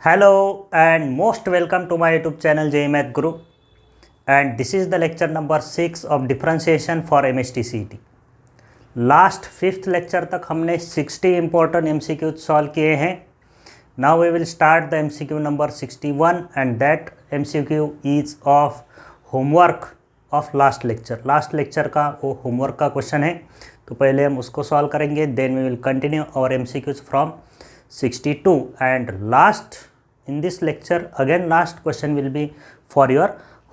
Hello and most welcome to my YouTube channel JEE Math Guru, and this is the lecture number 6 of differentiation for MSTCET. Last fifth lecture तक हमने 60 important MCQ solve किए हैं. Now we will start the MCQ number 61 and that MCQ is of homework of last lecture. Last lecture का वो homework का question है, तो पहले हम उसको सॉल्व करेंगे, then we will continue our MCQs from 62 and last in this lecture again last question will be for your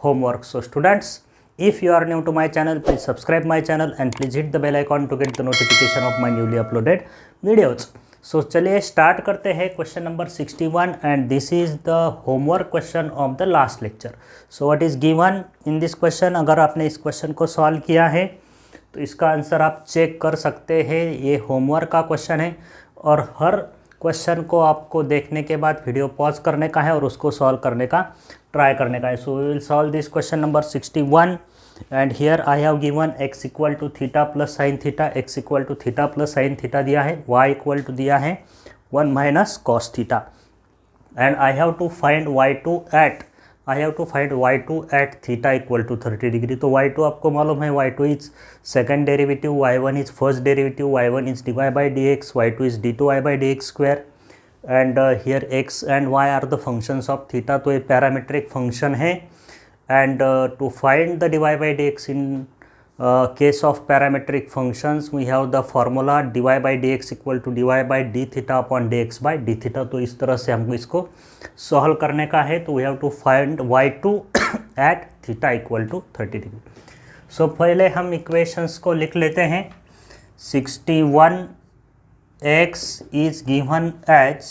homework. So students, if you are new to my channel, please subscribe my channel and please hit the bell icon to get the notification of my newly uploaded videos. So चलिए start करते हैं question number 61 and this is the homework question of the last lecture. So what is given in this question? अगर आपने इस question को solve किया है तो इसका आंसर आप चेक कर सकते हैं. ये होमवर्क का क्वेश्चन है और हर क्वेश्चन को आपको देखने के बाद वीडियो पॉज करने का है और उसको सॉल्व करने का ट्राई करने का है. So we will solve this question number 61 and here I have given x equal to theta plus sine theta, x equal to theta plus sine theta दिया है, y इक्वल टू दिया है 1 minus cos theta and I have to find y2 at theta equal to 30 degree. तो y2 आपको मालूम है, y2 is second derivative, y1 is first derivative, y1 is dy by dx, y2 is d2y by dx square and here x and y are the functions of theta. तो ये parametric function है and to find the dy by dx in case of parametric functions we have the formula dy by dx equal to dy by d theta upon dx by d theta. तो इस तरह से हमको इसको solve करने का है. तो we have to find y2 at theta equal to 30 degree. So पहले हम इक्वेशंस को लिख लेते हैं. 61x is given as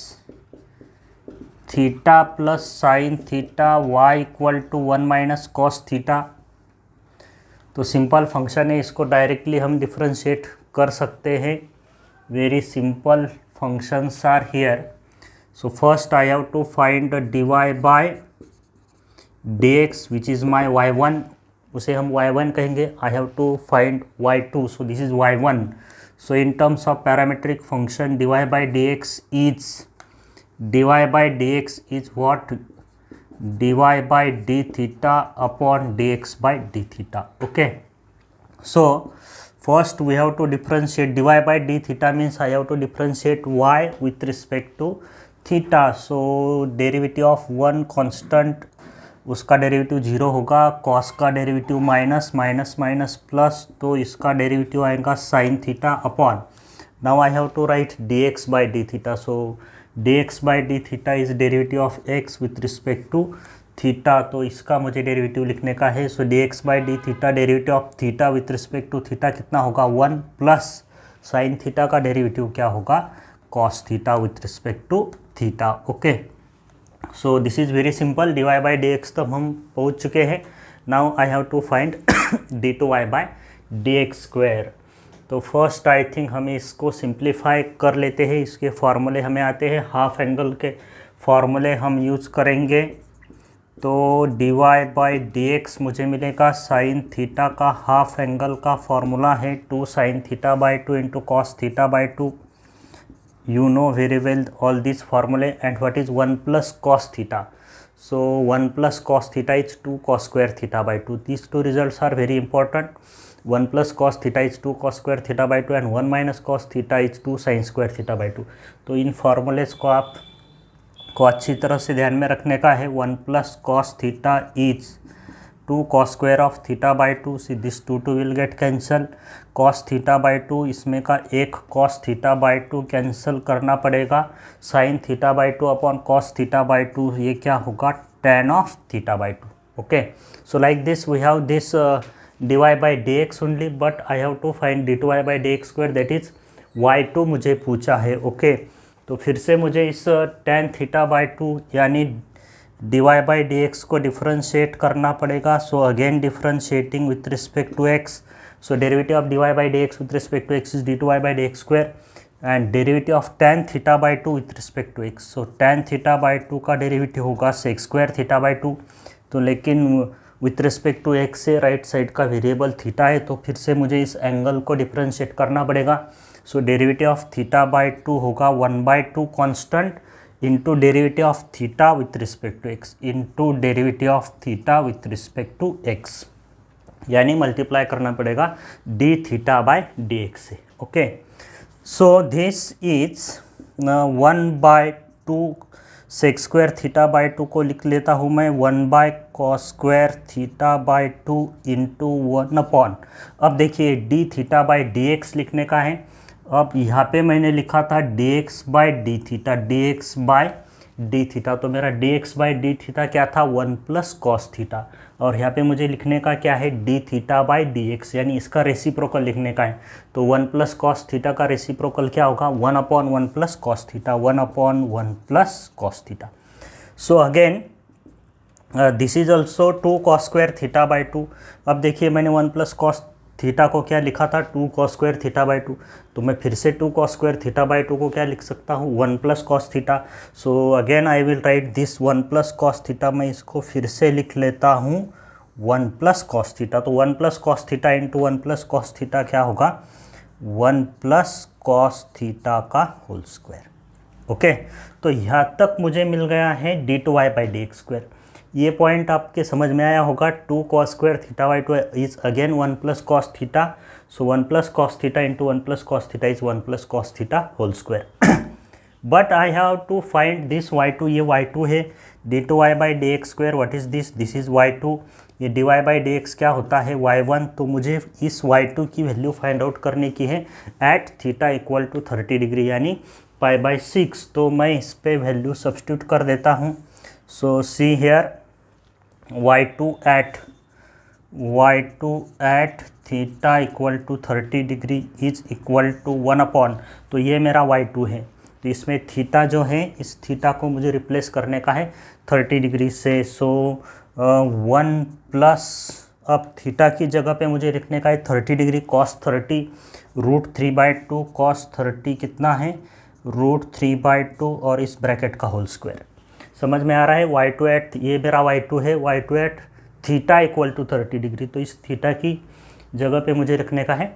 theta plus sine theta y equal to 1 minus cos theta. तो सिंपल फंक्शन है, इसको डायरेक्टली हम डिफ्रेंशिएट कर सकते हैं. Very simple functions are here. So first I have to find dy by dx which is my y1, उसे हम y1 कहेंगे. I have to find y2, so this is y1. So in terms of parametric function dy by dx is what, dy by d theta upon dx by d theta. Okay, so first we have to differentiate dy by d theta means I have to differentiate y with respect to theta. So derivative of one constant, उसका derivative 0 होगा, cos का derivative minus minus minus plus, तो इसका derivative आएगा sin theta upon. Now I have to write dx by d theta. So dx by d theta is derivative of x with respect to theta. तो इसका मुझे derivative लिखने का है. So dx by d theta derivative of theta with respect to theta कितना होगा, 1 plus sine theta का derivative क्या होगा, cos theta with respect to theta. Okay, so this is very simple. dy by dx तब हम पहुँच चुके हैं. Now I have to find d2y by dx square. तो फर्स्ट आई थिंक हमें इसको सिंप्लीफाई कर लेते हैं. इसके फार्मूले हमें आते हैं, हाफ एंगल के फार्मूले हम यूज़ करेंगे. तो dy बाई dx मुझे मिलेगा साइन थीटा का हाफ एंगल का फार्मूला है 2 sine theta by 2 into cos theta by 2. You know very well all this फार्मूले. And what is 1 plus cos theta. So 1 plus cos theta is 2 cos square theta by 2. These two results are very important. 1 plus cos theta is 2 cos square theta by 2 and 1 minus cos theta is 2 sign square theta by 2. तो इन formulas को आपको अच्छी तरह से ध्यान में रखने का है. 1 plus cos theta is 2 cos square of theta by 2. See this 2 will get cancel. Cos theta by 2, इसमें का एक कॉस थीटा बाई 2 कैंसिल करना पड़ेगा. Sine theta by 2 upon cos theta by 2, ये क्या होगा, tan of theta by 2. Okay, so like this we have this dy by dx only, but I have to find d2y by dx square, that is y2 मुझे पूछा है. Okay, तो फिर से मुझे इस tan थीटा बाई 2 यानी dy by dx को डिफ्रेंशिएट करना पड़ेगा. So again differentiating with respect to x. So derivative of dy by dx with respect to x is d2y by dx square and derivative of tan theta by 2 with respect to x. So tan theta by 2 का derivative होगा sec square theta by 2. तो लेकिन with respect to x से right side का variable theta है, तो फिर से मुझे इस एंगल को डिफ्रेंशिएट करना पड़ेगा. So derivative of theta by 2 होगा 1/2 constant into derivative of theta with respect to x, into derivative of theta with respect to x, यानी मल्टीप्लाई करना पड़ेगा d theta by d x से। Okay, so this is 1/2 sec square theta by 2 को लिख लेता हूँ मैं 1/cos square theta by 2 into 1/। अब देखिए d theta by d x लिखने का है। अब यहाँ पे मैंने लिखा था d x by d theta, d x by d theta, तो मेरा d x by d theta क्या था 1 + cos थीटा, और यहाँ पे मुझे लिखने का क्या है D theta by d x, यानी इसका रेसिप्रोकल लिखने का है। तो 1 + cos थीटा का रेसिप्रोकल क्या होगा 1/1 + cos theta, 1/1 + cos theta. So again this is also 2 cos square theta by 2। अब देखिए मैंने 1 + cos थीटा को क्या लिखा था 2 cos स्क्वायर थीटा बाय 2, तो मैं फिर से 2 cos स्क्वायर थीटा बाय 2 को क्या लिख सकता हूँ 1 + cos theta. So again I will write this 1 + cos theta, मैं इसको फिर से लिख लेता हूँ 1 + cos थीटा। तो 1 + cos theta into 1 + cos theta क्या होगा 1 + cos थीटा का होल स्क्वायर। ओके, तो यहाँ तक मुझे मिल गया है d2y by d x square. ये पॉइंट आपके समझ में आया होगा। 2 cos square theta by 2 is again 1 + cos theta, so 1 + cos theta into 1 + cos theta is 1 + cos theta whole square. But I have to find this y2, ये y2 है, d2y by d x square, what is this, this is y2, ये dy by d x क्या होता है y1। तो मुझे इस y2 की वैल्यू फाइंड आउट करने की है at theta equal to 30 degree यानी π/6। तो मैं इस पे वैल्यू सब्स्टिट्यूट कर देता हूँ। So see here y2 at theta equal to 30 degree is equal to 1/। तो ये मेरा y2 है, तो इसमें थीटा जो है इस थीटा को मुझे रिप्लेस करने का है 30 डिग्री से। सो 1 प्लस, अब थीटा की जगह पे मुझे लिखने का है 30 डिग्री cos 30 √3/2 cos 30 कितना है √3/2 और इस ब्रैकेट का होल स्क्वायर। समझ में आ रहा है। y2 एट, ये मेरा y2 है, y2 at theta equal to 30 degree, तो इस थीटा की जगह पे मुझे रखने का है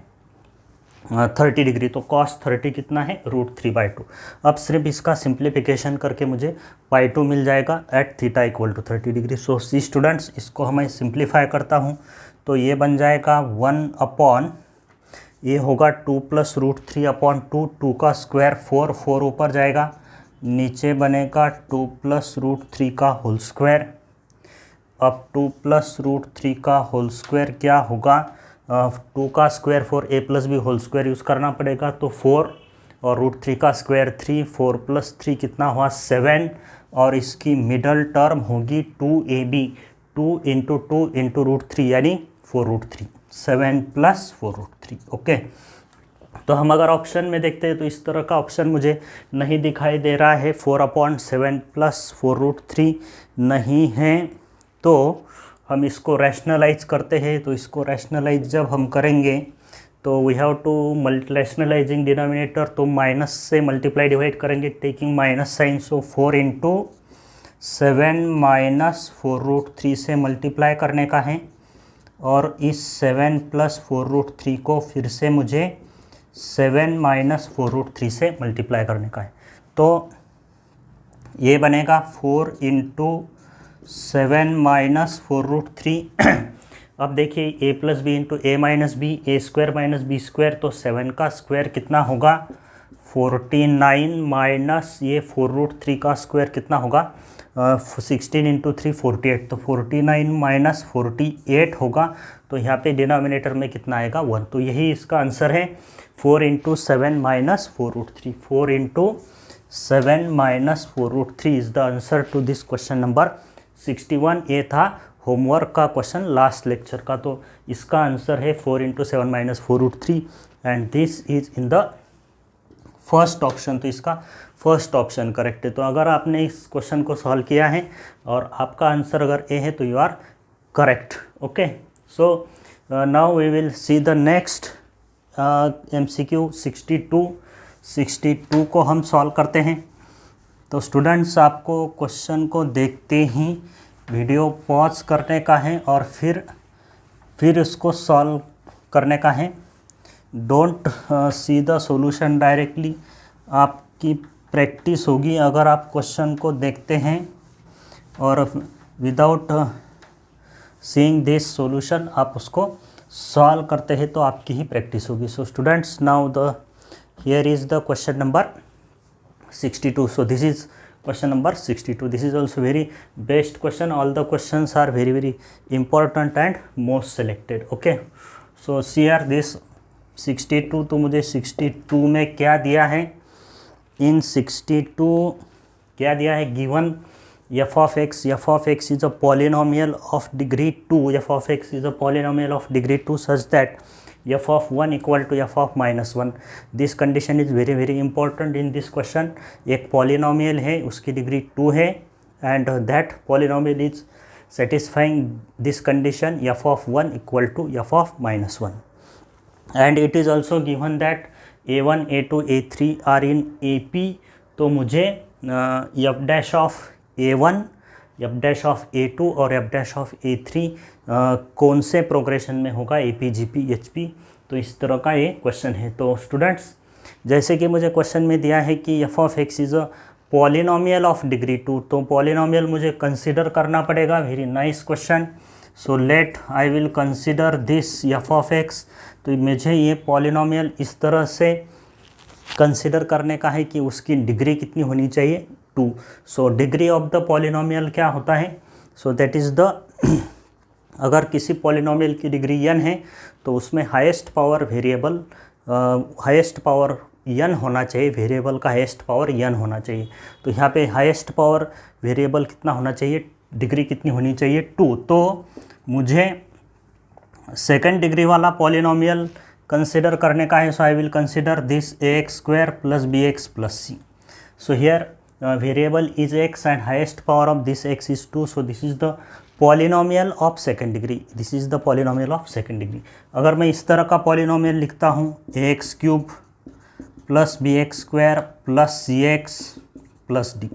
30 डिग्री, तो cos 30 कितना है √3/2। अब सिर्फ इसका सिंप्लीफिकेशन करके मुझे y2 मिल जाएगा at theta equal to 30 degree. So see students, इसको हमें सिंप्लीफाई करता हूँ तो ये बन जाएगा 1/, ये होगा 2 + √3/2, 2 का स्क्वायर 4, 4 ऊपर जाएगा, नीचे बनेगा 2 + √3 का होल स्क्वायर। अब 2 + √3 का होल स्क्वायर क्या होगा, 2 का square 4, a + b whole square use करना पड़ेगा, तो 4 और √3 का स्क्वायर 3, 4 + 3 कितना हुआ 7, और इसकी मिडल टर्म होगी 2ab, 2 × 2 × √3 यानी 4√3, 7 + 4√3। ओके, तो हम अगर ऑप्शन में देखते हैं तो इस तरह का ऑप्शन मुझे नहीं दिखाई दे रहा है, 4/7 + 4√3 नहीं है। तो हम इसको रैशनलाइज करते हैं, तो इसको रैशनलाइज जब हम करेंगे तो we have to rationalising denominator, तो माइनस से मल्टीप्लाई डिवाइड करेंगे टेकिंग माइनस साइन। सो 4 × 7 - 4√3 से मल्टीप्लाई करने का है, और इस 7 + 4√3 को फिर से मुझे 7 - 4√3 से मल्टीप्लाई करने का है। तो ये बनेगा 4 × 7 - 4√3। अब देखिए a + b × a - b, a² - b², तो 7 का स्क्वायर कितना होगा 49 माइनस ये 4√3 का स्क्वायर कितना होगा 16 × 3 48, तो 49 - 48 होगा। तो यहाँ पे डिनोमिनेटर में कितना आएगा 1, तो यही इसका आंसर है 4 × 7 - 4√3। 4 × 7 - 4√3 is the answer to this question number 61। ये था होमवर्क का क्वेश्चन लास्ट लेक्चर का, तो इसका आंसर है 4 × 7 - 4√3 and this is in the first option. तो इसका फर्स्ट ऑप्शन करेक्ट है। तो अगर आपने इस क्वेश्चन को सॉल्व किया है और आपका आंसर अगर ए है तो you are correct. Okay, so now we will see the next MCQ 62 को हम सॉल्व करते हैं। तो स्टूडेंट्स, आपको क्वेश्चन को देखते ही वीडियो पॉज करने का है और फिर इसको सॉल्व करने का है। Don't see the solution directly, आपकी प्रैक्टिस होगी। अगर आप क्वेश्चन को देखते हैं और विदाउट सीइंग दिस सॉल्यूशन आप उसको सॉल्व करते हैं तो आपकी ही प्रैक्टिस होगी। So students, now the here is the question number 62. So this is question number 62. This is also very best question. All the questions are very important and most selected. Okay, so see here this 62. तो मुझे 62 में क्या दिया है? In 62 क्या दिया है? Given f of x is a polynomial of degree 2. f of x is a polynomial of degree 2 such that f of 1 equal to f of minus 1. This condition is very important in this question. एक polynomial है, उसकी degree 2 है and that polynomial is satisfying this condition f of 1 equal to f of minus 1. And it is also given that a1, a2, a3 are in AP. तो मुझे f dash of a1, f dash of a2 और f dash of a3 कौन से progression में होगा, AP, GP, HP. तो इस तरह का ये क्वेश्चन है। तो स्टूडेंट्स, जैसे कि मुझे क्वेश्चन में दिया है कि f of x is a polynomial of degree 2, तो पॉलिनोमियल मुझे कंसिडर करना पड़ेगा। Very nice question. So let I will consider this f of x. तो मुझे ये पॉलिनोमियल इस तरह से कंसिडर करने का है कि उसकी डिग्री कितनी होनी चाहिए, 2. So degree of the polynomial क्या होता है? सो दैट इज़ द अगर किसी पॉलिनोमियल की डिग्री n है तो उसमें highest power variable highest power n होना चाहिए, वेरिएबल का हाईएस्ट पावर n होना चाहिए। तो यहाँ पे हाईएस्ट पावर वेरिएबल कितना होना चाहिए, डिग्री कितनी होनी चाहिए, 2. तो मुझे सेकंड डिग्री वाला पॉलिनोमियल कंसिडर करने का है। So I will consider this ax square plus bx plus c. So here variable is x and highest power of this x is 2. So this is the polynomial of second degree. This is the polynomial of second degree. अगर मैं इस तरह का polynomial लिखता हूँ ax cube plus bx square plus cx plus d.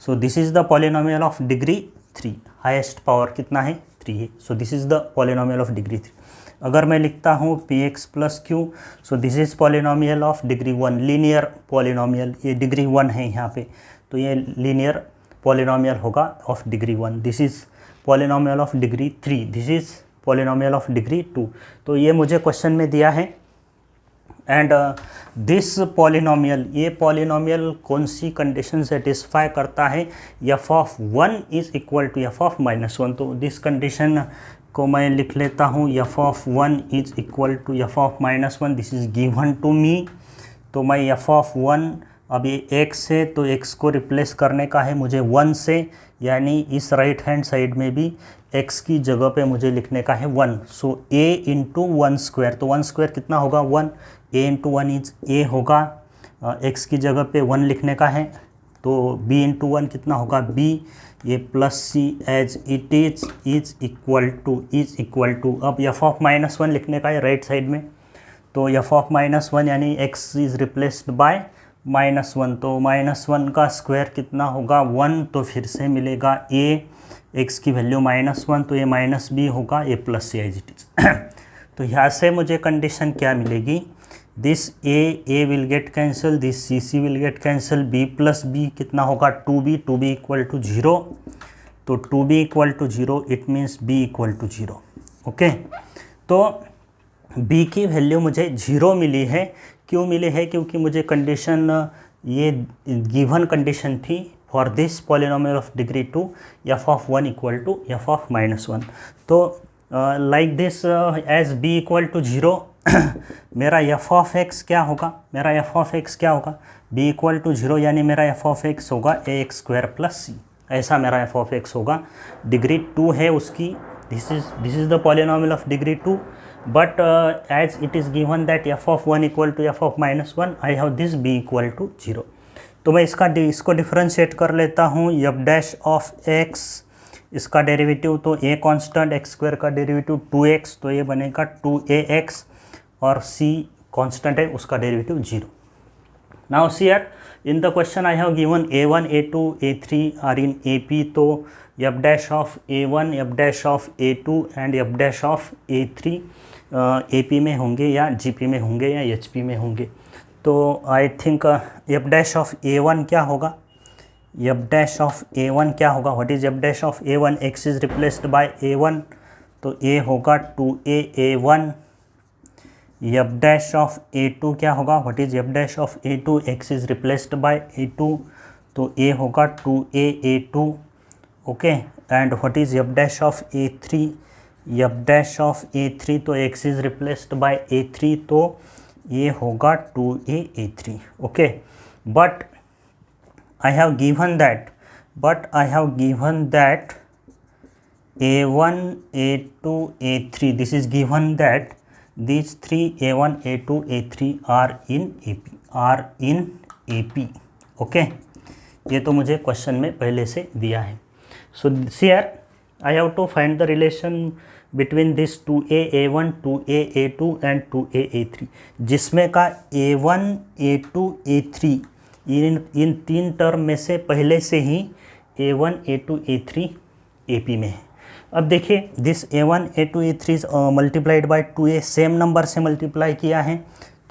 So this is the polynomial of degree 3. highest power कितना है, 3 है. So this is the polynomial of degree 3. अगर मैं लिखता हूँ px plus q, so this is polynomial of degree 1, linear polynomial. ये degree 1 है यहाँ पे, तो ये लीनियर पॉलिनोमियल होगा of degree 1. This is polynomial of degree 3. This is polynomial of degree 2. तो ये मुझे क्वेश्चन में दिया है. एंड दिस पॉलिनोमियल, ये पॉलिनोमियल कौन सी कंडीशन सेटिस्फाई करता है, f of 1 is equal to f of minus 1. तो दिस कंडीशन को मैं लिख लेता हूँ, f of 1 is equal to f of minus 1. This is given to me. तो मैं f ऑफ 1, अब ये x है तो x को रिप्लेस करने का है मुझे 1 से, यानी इस राइट हैंड साइड में भी x की जगह पे मुझे लिखने का है 1. सो a इंटू 1 स्क्वायर, तो 1 स्क्वायर कितना होगा, 1. a इंटू 1 इज a होगा, x की जगह पे 1 लिखने का है. तो b इंटू 1 कितना होगा, b. ये plus c as it is equal to अब f ऑफ माइनस 1 लिखने का है राइट साइड में. तो f ऑफ माइनस 1 यानी x is replaced by minus 1. तो माइनस 1 का स्क्वायर कितना होगा, 1. तो फिर से मिलेगा a, x की वैल्यू माइनस 1, तो ये माइनस b होगा, a plus c as it is. तो यहाँ से मुझे कंडीशन क्या मिलेगी, this a will get cancel, this c will get cancel, b plus b कितना होगा, 2b इक्वल टू 0. तो 2b equal to 0 it means b equal to 0. Okay, तो b की वैल्यू मुझे 0 मिली है. क्यों मिले है, क्योंकि मुझे कंडीशन ये गिवन कंडीशन थी for this polynomial of degree 2, f of 1 equal to f of minus 1. तो like this as b equal to 0 मेरा f ऑफ x क्या होगा, b इक्वल टू 0, यानी मेरा f ऑफ x होगा ax स्क्वायर प्लस c. ऐसा मेरा f of x होगा. डिग्री 2 है उसकी, this is the polynomial of degree 2. But as it is given that f of 1 equal to f of minus 1, I have this b equal to 0. तो मैं इसको differentiate कर लेता हूँ. f डैश ऑफ x, इसका derivative तो a constant, x square का derivative 2x, तो ये बनेगा 2ax, और c कांस्टेंट है उसका derivative 0. Now see here in the question I have given a1, a2, a3 are in AP. तो f dash of a1, f dash of a2 and f dash of a3 AP में होंगे या GP में होंगे या HP में होंगे. तो I think F dash of A1 क्या होगा, एफ डैश ऑफ A1 क्या होगा, what is F dash of A1, x is replaced by A1, तो A होगा 2A1। F dash of A2 क्या होगा, what is F dash of A2, x is replaced by A2, तो A होगा 2A2। Okay, and what is F dash of A3, F dash of A3, तो x is replaced by A3, तो ये होगा 2A3। Okay, but I have given that A1, A2, A3, this is given that these three A1, A2, A3 are in AP, okay, ये तो मुझे question में पहले से दिया है। So here I have to find the relation between this 2A A1, 2A A2 and 2A A3, जिसमें का A1, A2, A3 इन तीन टर्म में से पहले से ही A1, A2, A3 AP में है। अब देखिए this A1, A2, A3 is multiplied by 2A, same number से मल्टीप्लाई किया है,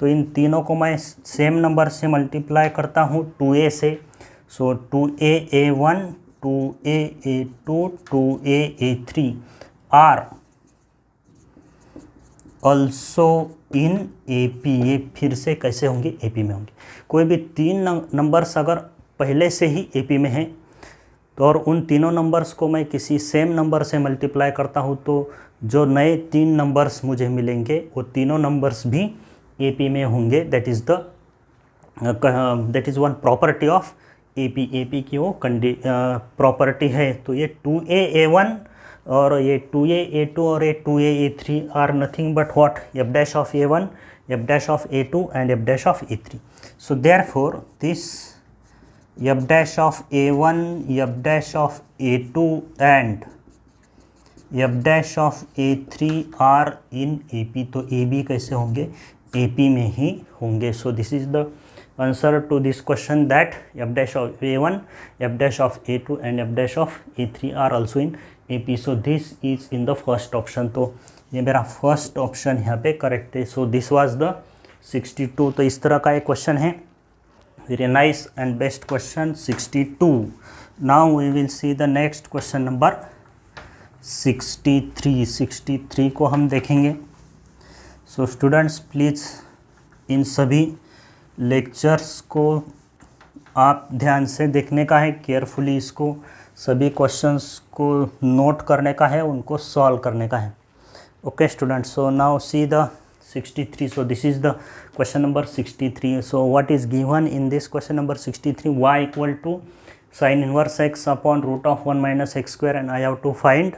तो इन तीनों को मैं सेम नंबर से मल्टीप्लाई करता हूँ 2A से। So 2A A1, 2A A2, 2A A3 are also in AP, ये फिर से कैसे होंगे, AP में होंगे। कोई भी तीन नंबर्स अगर पहले से ही AP में हैं तो और उन तीनों नंबर्स को मैं किसी सेम नंबर से मल्टीप्लाई करता हूँ, तो जो नए तीन नंबर्स मुझे मिलेंगे वो तीनों नंबर्स भी AP में होंगे। That is one property of AP की वो प्रॉपर्टी है। तो ये 2A A1 और ये 2A A2 और ये 2A A3 are nothing but what, f dash of A1, f dash of A2 and f dash of A3। So therefore this f dash of A1, f dash of A2 and f dash of A3 are in AP, तो AB कैसे होंगे, AP में ही होंगे। So this is the answer to this question that f dash of A1, f dash of A2 and f dash of A3 are also in AP। So this is in the first option, तो ये मेरा first option यहाँ पे correct है। So this was the 62। तो इस तरह का एक क्वेश्चन है, very nice and best question 62। Now we will see the next question number 63। 63 को हम देखेंगे। सो स्टूडेंट्स प्लीज़ इन सभी लेक्चर्स को आप ध्यान से देखने का है, केयरफुली इसको सभी क्वेश्चंस को नोट करने का है, उनको सॉल्व करने का है। Okay students, so now see the 63. So this is the question number 63. So what is given in this question number 63, y equal to sine inverse x upon root of 1 minus x square, and I have to find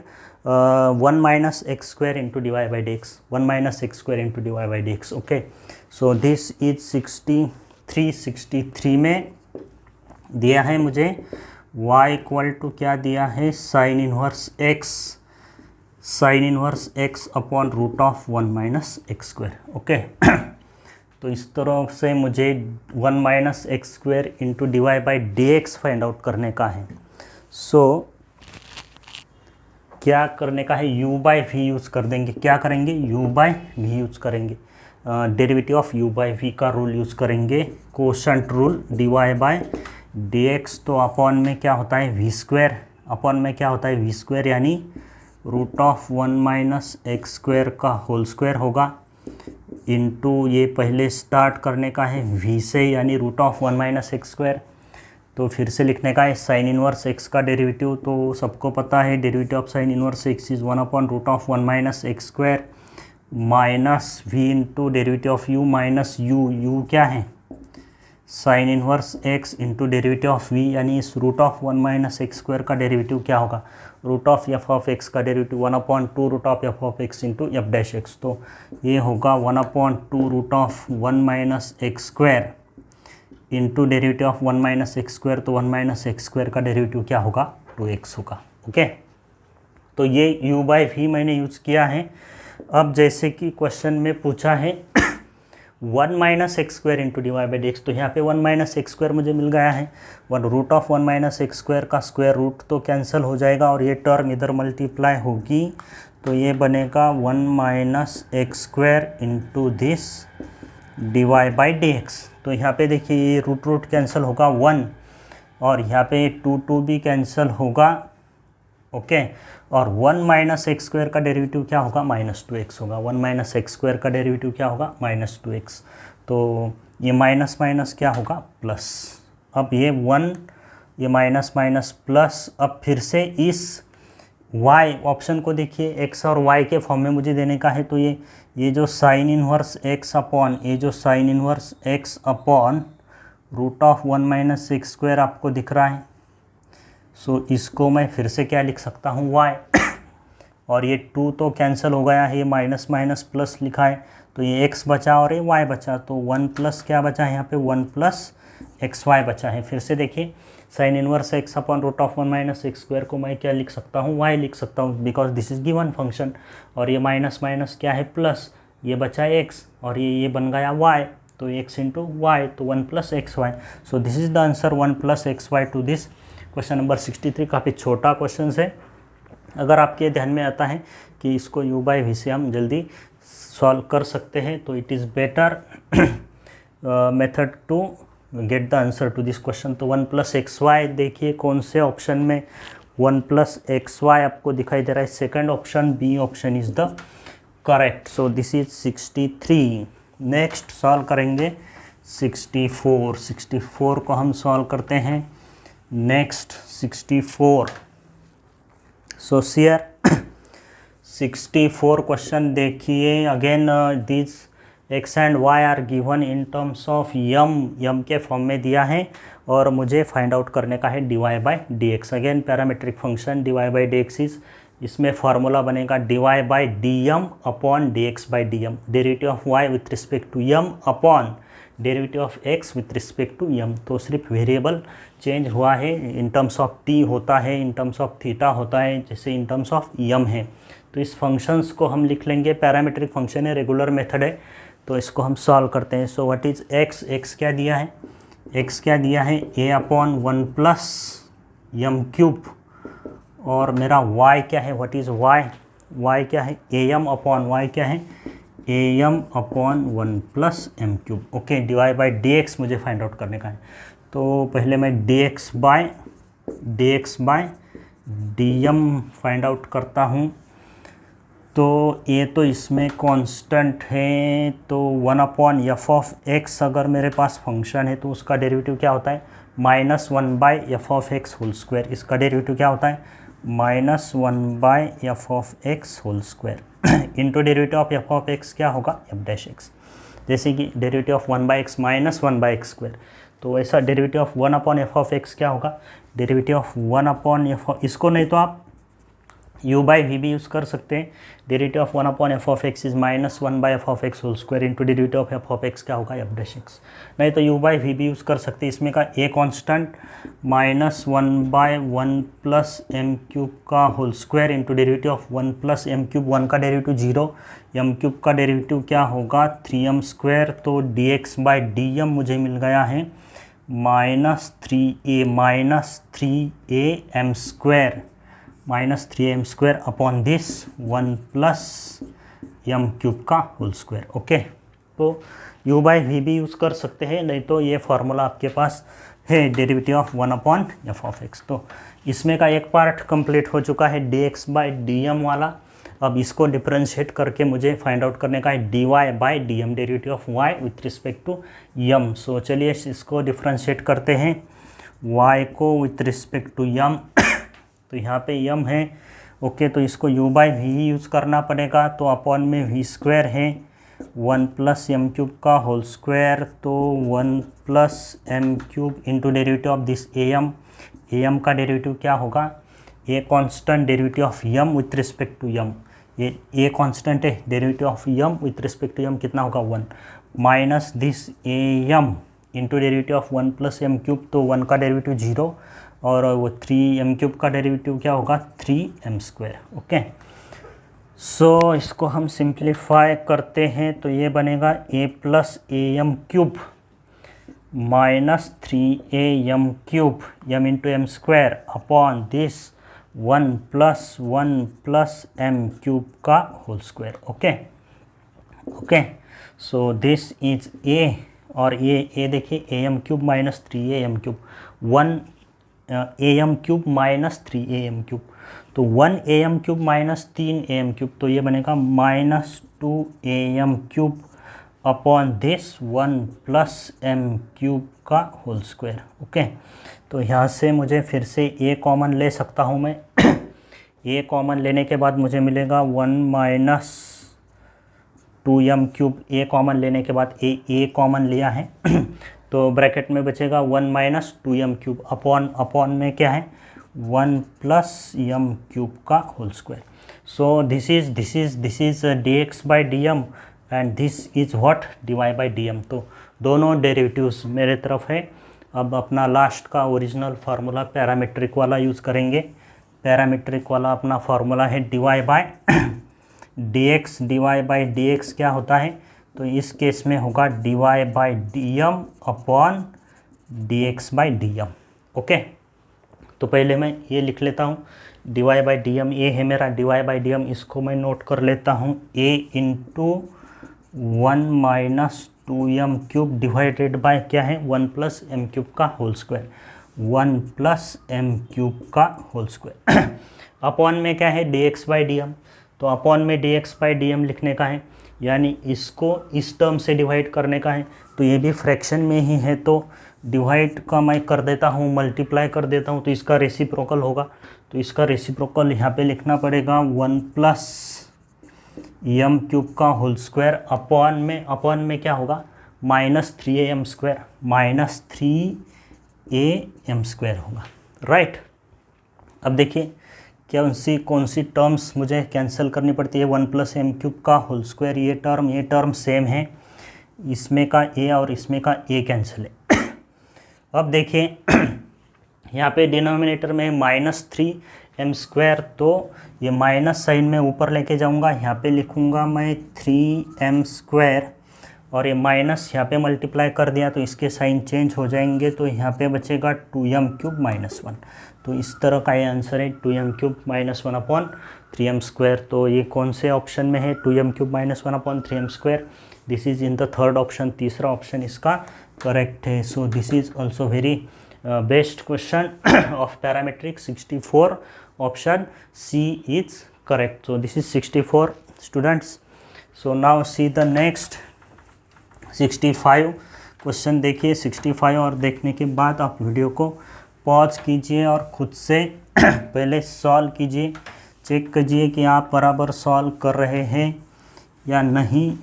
1 minus x square into dy by dx, 1 minus x square into dy by dx। Okay, so this is 63। 63 में दिया है मुझे y equal to क्या दिया है, sine inverse x upon root of 1 minus x square. Okay, तो इस तरह से मुझे 1 minus x square into dy by dx find out करने का है। सो क्या करने का है, u बाई वी यूज़ कर देंगे। क्या करेंगे, u बाई वी यूज़ करेंगे, derivative of u by v का रूल यूज़ करेंगे, quotient rule, dy by dx। तो अपॉन में क्या होता है वी स्क्वायर, अपॉन में क्या होता है वी स्क्वायर, यानी root of 1 minus x square का होल स्क्वायर होगा, इनटू ये पहले स्टार्ट करने का है v से, यानी root of 1 minus x square. तो फिर से लिखने का है साइन इनवर्स x का डेरिवेटिव, तो सबको पता है derivative of sine inverse x is 1 upon root of 1 minus x square minus v into derivative of u minus u क्या है sine inverse x into derivative of v, यानी इस root of 1 minus x square का derivative क्या होगा, root of f of x का derivative 1 upon 2 root of f of x into f dash x. तो ये होगा 1 upon 2 root of 1 minus x square into derivative of 1 minus x square, तो 1 minus x square का derivative क्या होगा 2x होगा। Okay, तो ये u बाई वी मैंने यूज़ किया है। अब जैसे कि क्वेश्चन में पूछा है 1 minus x square into d y by d x, तो यहाँ पे 1 माइनस एक्स स्क्वायर मुझे मिल गया है, root of 1 minus x square का स्क्वायर रूट तो कैंसिल हो जाएगा और ये टर्म इधर मल्टीप्लाई होगी, तो ये बनेगा 1 minus x square into this d y by d x. तो यहाँ पे देखिए ये रूट रूट कैंसिल होगा 1 और यहाँ पे 2 भी कैंसिल होगा, ओके। और 1 माइनस एक्स स्क्वायर का डेरिवेटिव क्या होगा, -2x होगा। 1 माइनस एक्स स्क्वायर का डेरिवेटिव क्या होगा, -2x। तो ये माइनस माइनस क्या होगा, प्लस। अब ये 1, ये माइनस माइनस प्लस। अब फिर से इस y ऑप्शन को देखिए, x और y के फॉर्म में मुझे देने का है। तो ये जो साइन इनवर्स x अपॉन, ये जो sine inverse x upon root of 1 minus x square आपको दिख रहा है। सो इसको मैं फिर से क्या लिख सकता हूँ, y। और ये 2 तो कैंसिल हो गया है, ये माइनस माइनस प्लस लिखा है, तो ये x बचा और ये y बचा। तो 1 प्लस क्या बचा है यहाँ पे, 1 प्लस एक्स वाई बचा है। फिर से देखिए sine inverse x upon root of 1 minus x square को मैं क्या लिख सकता हूँ, y लिख सकता हूँ, because this is given function. और ये माइनस माइनस क्या है, प्लस, ये बचा x और ये बन गया y, तो x इंटू वाई, तो 1 plus x y. So this is the answer 1 plus x y to this question number 63। काफ़ी छोटा क्वेश्चन है। अगर आपके ध्यान में आता है कि इसको u बाई वी से हम जल्दी सॉल्व कर सकते हैं, तो it is better method to get the answer to this question. तो 1 प्लस एक्स वाई, देखिए कौन से ऑप्शन में 1 प्लस एक्स वाई आपको दिखाई दे रहा है, second option, B option is the correct. So this is 63। Next solve करेंगे 64। 64 को हम सॉल्व करते हैं। नेक्स्ट 64। सो सियर 64 क्वेश्चन देखिए। Again this x and y are given in terms of m के फॉर्म में दिया है और मुझे फाइंड आउट करने का है dy by d x. Again parametric function dy by d x is, इसमें फार्मूला बनेगा dy by d m upon d x by d m, derivative of y with respect to m upon derivative of x with respect to m. तो सिर्फ variable change हुआ है, in terms of t होता है, in terms of theta होता है, जैसे इन terms of यम है। तो इस फंक्शंस को हम लिख लेंगे, पैरामीट्रिक फंक्शन है, रेगुलर मेथड है, तो इसको हम सॉल्व करते हैं। सो व्हाट इज x क्या दिया है, x क्या दिया है, a upon 1 plus m cube, और मेरा y क्या है, व्हाट इज y क्या है, am अपॉन y क्या है, am upon 1 plus m cube. Okay, dy by d x मुझे फाइंड आउट करने का है। तो पहले मैं dx by d m find out करता हूँ। तो ये तो इसमें कांस्टेंट है, तो 1 अपॉन एफ ऑफ एक्स अगर मेरे पास फंक्शन है तो उसका डेरिवेटिव क्या होता है, -1 by f of x whole square. इसका डेरिवेटिव क्या होता है, -1 by f of x whole square into derivative of f of x क्या होगा, एफ डैश एक्स। जैसे कि derivative of 1 by x -1 by x square, तो ऐसा derivative of 1 upon f of x क्या होगा, डेरिवेटिव ऑफ 1 अपॉन एफ, इसको नहीं तो आप u बाई वी भी यूज़ कर सकते हैं। Derivative of 1 upon f of x is -1 by f of x whole square into derivative of f of x क्या होगा, एफ डैश एक्स। नहीं तो u बाई वी भी यूज़ कर सकते हैं। इसमें का a constant -1 by 1 plus m cube का whole square into derivative of 1 plus m cube, 1 का डेरिवेटिव 0, एम क्यूब का डेरिवेटिव क्या होगा 3m स्क्वायर। तो dx बाई डी एम मुझे मिल गया है -3am square, -3am square upon this 1 plus m cube का होल स्क्वायर। ओके, तो u बाई वी भी यूज़ कर सकते हैं, नहीं तो ये फार्मूला आपके पास है derivative of 1 upon f of x. तो इसमें का एक पार्ट कंप्लीट हो चुका है dx बाई डी एम वाला। अब इसको डिफरेंशिएट करके मुझे फाइंड आउट करने का है dy by d m, derivative of y with respect to m. So चलिए इसको डिफरेंशिएट करते हैं, y को विथ रिस्पेक्ट टू यम। तो यहाँ पे यम है, ओके, तो इसको u बाई वी यूज़ करना पड़ेगा। तो अपॉन में वी स्क्वायर है 1 प्लस एम क्यूब का होल स्क्वायर, तो 1 plus m cube into derivative of this am का डेरिवेटिव क्या होगा, a constant derivative of m with respect to m, ये ए कांस्टेंट है, derivative of m with respect to m कितना होगा 1, minus this am into derivative of 1 plus m cube, तो 1 का derivative 0 और वो 3m क्यूब का डेरिवेटिव क्या होगा 3m स्क्वायर। ओके, सो इसको हम सिंप्लीफाई करते हैं, तो ये बनेगा a plus am cube minus 3am cube m into m square upon this 1 plus m cube का whole square. Okay, so this is a। और ये देखिए a m cube minus 3am cube 1am cube minus 3am cube, तो 1am cube minus 3am cube, तो ये बनेगा minus 2am cube upon this 1 plus m cube का whole square. Okay, तो यहाँ से मुझे फिर से a कॉमन ले सकता हूँ मैं। a कॉमन लेने के बाद मुझे मिलेगा 1 minus 2m cube, a common लेने के बाद a कॉमन लिया है तो ब्रैकेट में बचेगा 1 माइनस 2m क्यूब अपॉन में क्या है 1 प्लस m क्यूब का whole square. So this is dx by dm and this is what dy by dm। तो दोनों डेरिवेटिव्स मेरे तरफ है। अब अपना लास्ट का ओरिजिनल फार्मूला पैरामीट्रिक वाला यूज़ करेंगे। पैरामीट्रिक वाला अपना फार्मूला है dy by dx। dy by dx क्या होता है, तो इस केस में होगा dy by dm upon dx by dm। Okay, तो पहले मैं ये लिख लेता हूँ dy बाई dm, ये है मेरा dy बाई dm, इसको मैं नोट कर लेता हूँ a into 1 minus 2m cube divided by क्या है 1 प्लस m क्यूब का whole square, 1 plus m cube का होल स्क्वायर अपॉन में क्या है dx बाई dm। तो अपॉन में dx बाई dm लिखने का है, यानी इसको इस टर्म से डिवाइड करने का है। तो ये भी फ्रैक्शन में ही है, तो डिवाइड का मैं कर देता हूँ, मल्टीप्लाई कर देता हूँ, तो इसका रेसिप्रोकल होगा। तो इसका रेसिप्रोकल यहाँ पे लिखना पड़ेगा 1 प्लस m क्यूब का होल स्क्वायर अपॉन में क्या होगा minus 3am square, minus 3am square होगा। राइट, अब देखिए कौन सी टर्म्स मुझे कैंसिल करनी पड़ती है। 1 प्लस m क्यूब का होल स्क्वायर, ये टर्म सेम है, इसमें का a और इसमें का a कैंसिल है। अब देखिए यहाँ पे डिनोमिनेटर में माइनस 3m स्क्वायर, तो ये माइनस साइन में ऊपर लेके जाऊँगा, यहाँ पे लिखूँगा मैं 3m स्क्वायर, और ये माइनस यहाँ पे मल्टीप्लाई कर दिया तो इसके साइन चेंज हो जाएंगे, तो यहाँ पे बचेगा 2m क्यूब माइनस 1। तो इस तरह का ये आंसर है 2m cube minus 1 upon 3m square. तो ये कौन से ऑप्शन में है 2m cube minus 1 upon 3m square, this is in the third option, तीसरा ऑप्शन इसका करेक्ट है। So this is also very best question of parametric 64, option C is correct. So this is 64 students. So now see the next 65 question देखिए 65, और देखने के बाद आप video को पॉज कीजिए और खुद से पहले सॉल्व कीजिए, चेक कीजिए कि आप बराबर सॉल्व कर रहे हैं या नहीं,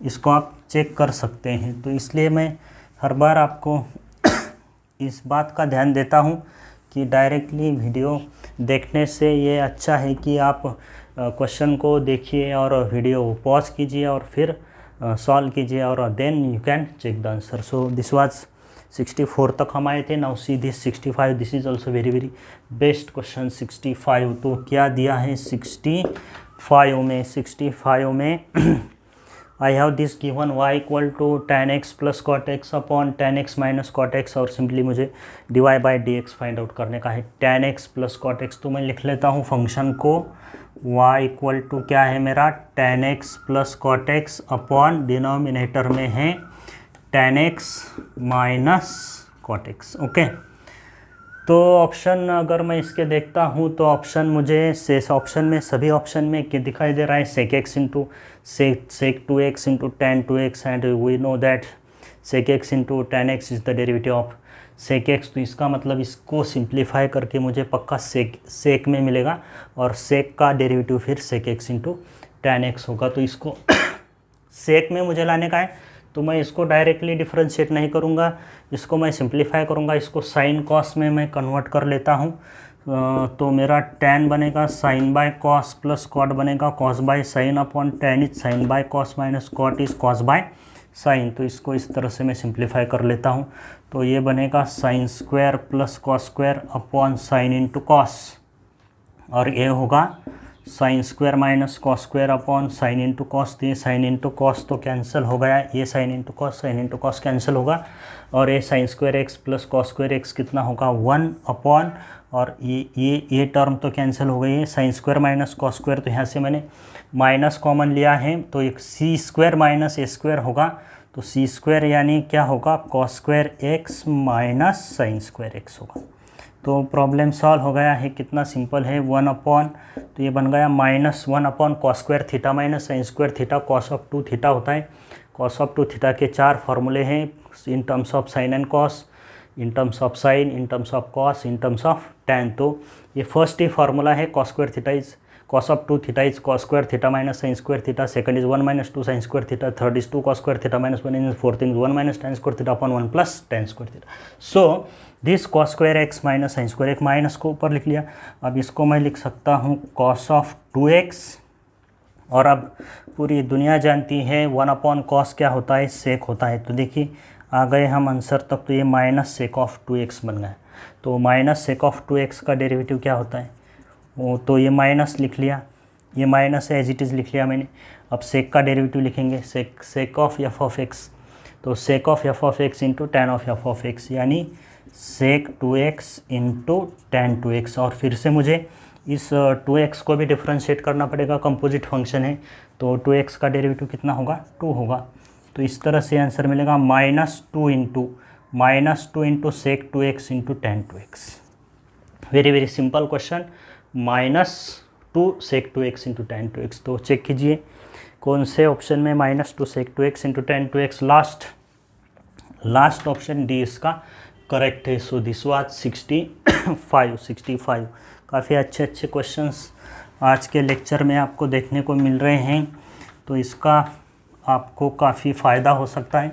इसको आप चेक कर सकते हैं। तो इसलिए मैं हर बार आपको इस बात का ध्यान देता हूँ कि डायरेक्टली वीडियो देखने से ये अच्छा है कि आप क्वेश्चन को देखिए और वीडियो पॉज कीजिए और फिर सॉल्व कीजिए, और then you can check the answer. So this was 64 तक हम आए थे। Now see this 65, this is also very very best question 65। तो क्या दिया है 65 में I have this given y equal to tan x plus cot x upon tan x minus cot x, और सिंपली मुझे dy by dx find out करने का है। tan x plus cot x, तो मैं लिख लेता हूँ फंक्शन को y इक्वल टू क्या है मेरा tan x plus cot x upon denominator में है tan x minus cot x। Okay, तो ऑप्शन अगर मैं इसके देखता हूँ तो ऑप्शन मुझे सभी ऑप्शन में क्या दिखाई दे रहा है sec x into sec 2x into tan 2x, and we know that sec x into tan x is the derivative of sec x। तो इसका मतलब इसको सिंप्लीफाई करके मुझे पक्का sec में मिलेगा, और sec का डेरिवेटिव फिर sec x into tan x होगा। तो इसको sec में मुझे लाने का है, तो मैं इसको डायरेक्टली डिफ्रेंशिएट नहीं करूँगा, इसको मैं सिंप्लीफाई करूँगा, इसको साइन कॉस में मैं कन्वर्ट कर लेता हूँ। तो मेरा tan बनेगा sine by cos plus cot बनेगा cos by sine upon tan is sine by cos minus cot is cos by sine. तो इसको इस तरह से मैं सिंप्लीफाई कर लेता हूँ। तो ये बनेगा sine square plus cos square upon sine into cos, और ये होगा sine square minus cos square upon sine into cos. तो ये साइन इंटू कॉस तो कैंसिल हो गया, ये साइन इंटू कॉस कैंसिल होगा, और ये sign square x plus cos square x कितना होगा 1 अपॉन, और ये टर्म तो कैंसिल हो गई है, sine square minus cos square, तो यहाँ से मैंने माइनस कॉमन लिया है, तो एक सी स्क्वायर माइनस ए स्क्वायर होगा। तो सी स्क्वायर यानी क्या होगा, cos square x minus sign square x होगा। तो प्रॉब्लम सॉल्व हो गया है, कितना सिंपल है, 1 अपॉन, तो ये बन गया -1 upon cos square theta minus sign square theta, cos of 2 theta होता है। कॉस ऑफ 2 थीटा के 4 फार्मूले हैं, इन terms of sine and cos, in terms of sine, in terms of cos, in terms of tan. तो ये first ही formula है, cos square theta is cos of 2 theta is cos square theta minus sin square theta, second is 1 minus 2 sin square theta, third is 2 cos square theta minus 1, and fourth is 1 minus tan square theta upon 1 plus tan square theta. So this cos square x minus sin square, एक minus को ऊपर लिख लिया, अब इसको मैं लिख सकता हूँ cos of 2x, और अब पूरी दुनिया जानती है 1 अपॉन कॉस क्या होता है, सेक होता है। तो देखिए आ गए हम आंसर तक, तो ये माइनस सेक ऑफ 2x बन गया। तो माइनस सेक ऑफ 2x का डेरिवेटिव क्या होता है, वो तो ये माइनस लिख लिया, ये माइनस है एज इट इज़ लिख लिया मैंने। अब सेक का डेरिवेटिव लिखेंगे, sec of f of x, तो sec of f of x into tan of f of x, यानी sec 2x into tan 2x। और फिर से मुझे इस 2x को भी डिफ्रेंशिएट करना पड़ेगा, कंपोजिट फंक्शन है, तो 2x का डेरिवेटिव कितना होगा, 2 होगा। तो इस तरह से आंसर मिलेगा -2 into sec 2x into tan 2x। Very very simple question, -2 sec 2x into tan 2x। तो चेक कीजिए कौन से ऑप्शन में -2 sec 2x into tan 2x, last option D इसका करेक्ट है। So this was 65। काफ़ी अच्छे क्वेश्चंस आज के लेक्चर में आपको देखने को मिल रहे हैं, तो इसका आपको काफ़ी फ़ायदा हो सकता है।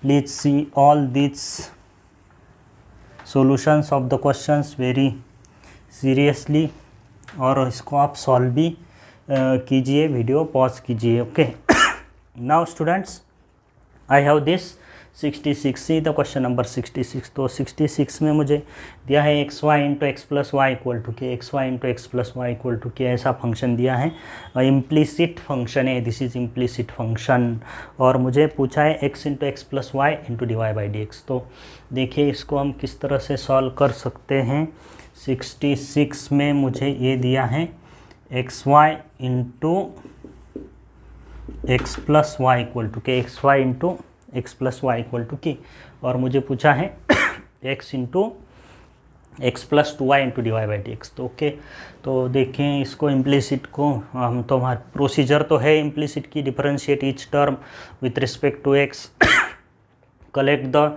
Please see all this solutions of the questions very seriously, और इसको आप सॉल्व भी कीजिए, वीडियो पॉज कीजिए। Okay, now students I have this 66, see the question number 66। तो 66 में मुझे दिया है x y into x plus y equal to k, x y into x plus y equal to k, ऐसा function दिया है, implicit function है, this is implicit function. और मुझे पूछा है x into x plus y into d y by d x. तो देखिए इसको हम किस तरह से सॉल्व कर सकते हैं। 66 में मुझे ये दिया है x y into x plus y equal to k, x y into x plus y equal to k, और मुझे पूछा है x into x plus 2y into d y by d x. तो ओके, तो देखें इसको इम्प्लिसिट को हम, तो हमारा प्रोसीजर तो है इम्प्लिसिट की, differentiate each term with respect to x, collect the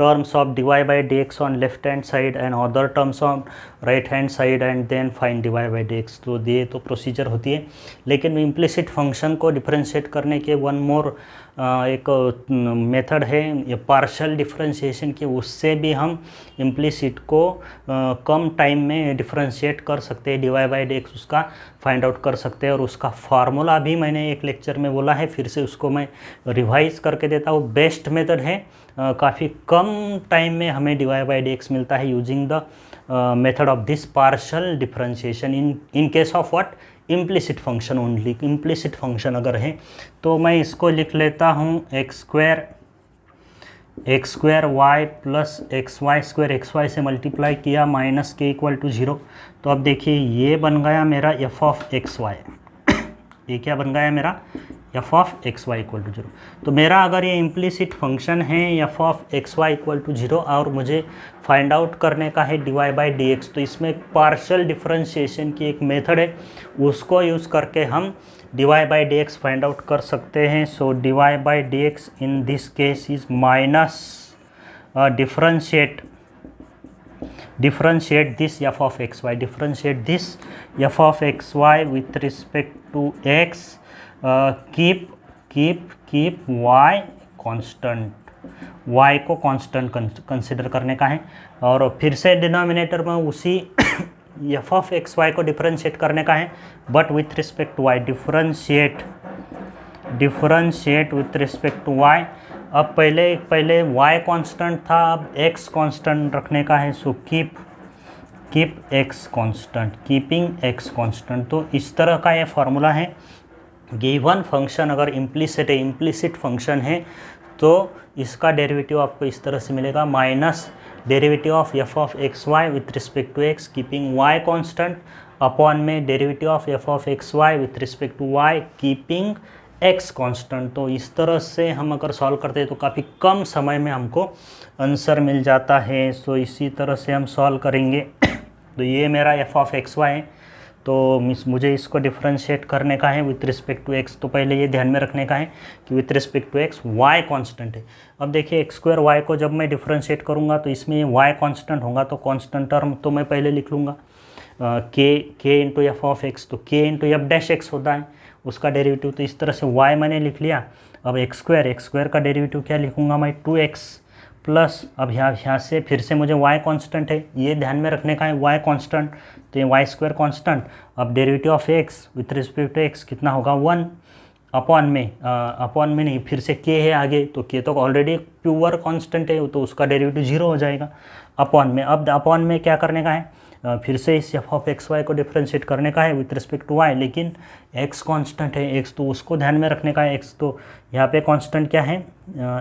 terms of dy by dx on left hand side and other terms on right hand side and then find dy by dx। तो ये तो procedure होती है, लेकिन implicit function को differentiate करने के one more एक मेथड है ये पार्शियल डिफरेंशिएशन की, उससे भी हम इम्प्लिसिट को कम टाइम में डिफरेंशिएट कर सकते हैं, dy by dx उसका फाइंड आउट कर सकते हैं। और उसका फार्मूला भी मैंने एक लेक्चर में बोला है, फिर से उसको मैं रिवाइज करके देता हूँ। बेस्ट मेथड है, काफ़ी कम टाइम में हमें dy by dx मिलता है using the method of this partial differentiation in case of what, implicit function only. Implicit function अगर है तो मैं इसको लिख लेता हूँ x square y plus x y square, x y से मल्टीप्लाई किया माइनस के इक्वल टू 0। तो अब देखिए ये बन गया मेरा एफ ऑफ एक्स वाई, ये क्या बन गया मेरा, f of x y equal to 0। तो मेरा अगर ये इम्प्लिसिट फंक्शन है f of x y equal to 0 और मुझे फाइंड आउट करने का है d y by d x, तो इसमें पार्शियल डिफरेंशिएशन की एक मेथड है, उसको यूज़ करके हम d y by d x find out कर सकते हैं। So d y by d x in this case is minus differentiate this f of xy, differentiate this f of xy with respect to x, keep y constant, y को constant consider करने का है, और फिर से denominator में उसी f of xy को डिफरेंशिएट करने का है, but with respect to y, differentiate with respect to y। अब पहले y कांस्टेंट था, अब x कांस्टेंट रखने का है, so keep x constant, keeping x constant. तो इस तरह का ये फार्मूला है। गिवन फंक्शन अगर इम्प्लिसिट फंक्शन है तो इसका डेरिवेटिव आपको इस तरह से मिलेगा, minus derivative of f of x y with respect to x keeping y constant, upon में derivative of f of x y with respect to y keeping x constant. तो इस तरह से हम अगर सॉल्व करते हैं तो काफ़ी कम समय में हमको आंसर मिल जाता है। सो इसी तरह से हम सॉल्व करेंगे। तो ये मेरा एफ ऑफ एक्स वाई है, तो मुझे इसको डिफ्रेंशिएट करने का है विथ रिस्पेक्ट टू एक्स। तो पहले ये ध्यान में रखने का है कि with respect to x y constant है। अब देखिए एक्स स्क्वायर वाई को जब मैं डिफ्रेंशिएट करूँगा तो इसमें वाई कांस्टेंट होगा, तो कांस्टेंट टर्म तो मैं पहले लिख लूँगा के इंटू एफ ऑफ एक्स। तो के इंटू एफ डैश एक्स होता है उसका डेरिवेटिव। तो इस तरह से y मैंने लिख लिया। अब एक्स स्क्वायर का डेरिवेटिव क्या लिखूंगा मैं 2x प्लस, अब यहाँ से फिर से मुझे y कांस्टेंट है, ये ध्यान में रखने का है y कांस्टेंट, तो ये y स्क्वायर कांस्टेंट। अब derivative of x with respect to x कितना होगा 1 अपॉन में नहीं, फिर से k है आगे, तो k तो ऑलरेडी प्योर कांस्टेंट है तो उसका डेरिवेटिव 0 हो जाएगा अपॉन में। अब अपॉन में क्या करने का है, फिर से इस एफ ऑफ एक्स वाई को डिफ्रेंशिएट करने का है विथ रिस्पेक्ट टू वाई, लेकिन एक्स कांस्टेंट है, एक्स तो उसको ध्यान में रखने का है। एक्स तो यहाँ पे कांस्टेंट क्या है,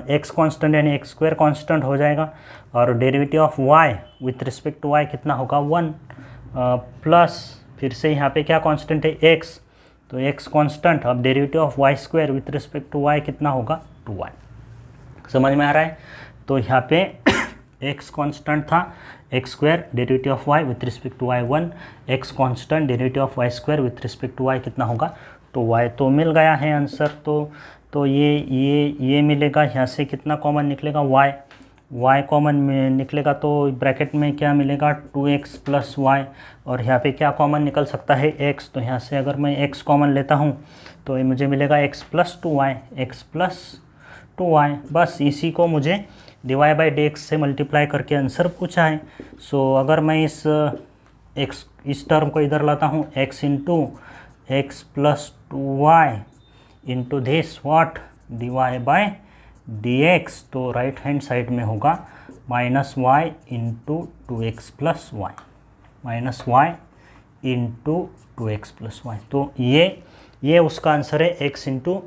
एक्स कांस्टेंट यानी एक्स स्क्वायर कांस्टेंट हो जाएगा। और derivative of y with respect to y कितना होगा 1 प्लस, फिर से यहाँ पे क्या कांस्टेंट है एक्स, तो एक्स कांस्टेंट। अब derivative of y square with respect to y कितना होगा 2y। समझ में आ रहा है। तो यहाँ पे एक्स कांस्टेंट था, x square derivative of y with respect to y 1, x constant derivative of y square with respect to y कितना होगा, तो वाई तो मिल गया है आंसर। तो ये मिलेगा, यहाँ से कितना कॉमन निकलेगा वाई कॉमन में निकलेगा, तो ब्रैकेट में क्या मिलेगा 2x प्लस वाई, और यहाँ पे क्या कॉमन निकल सकता है x। तो यहाँ से अगर मैं x कॉमन लेता हूँ तो ये मुझे मिलेगा x प्लस 2y, बस इसी को मुझे डिवाई बाई डी एक्स से मल्टीप्लाई करके आंसर पूछा है। सो अगर मैं इस टर्म को इधर लाता हूँ x into x plus 2y into this what d y by d x, तो राइट हैंड साइड में होगा minus y into 2x plus y, minus y into 2x plus y. तो ये उसका आंसर है x into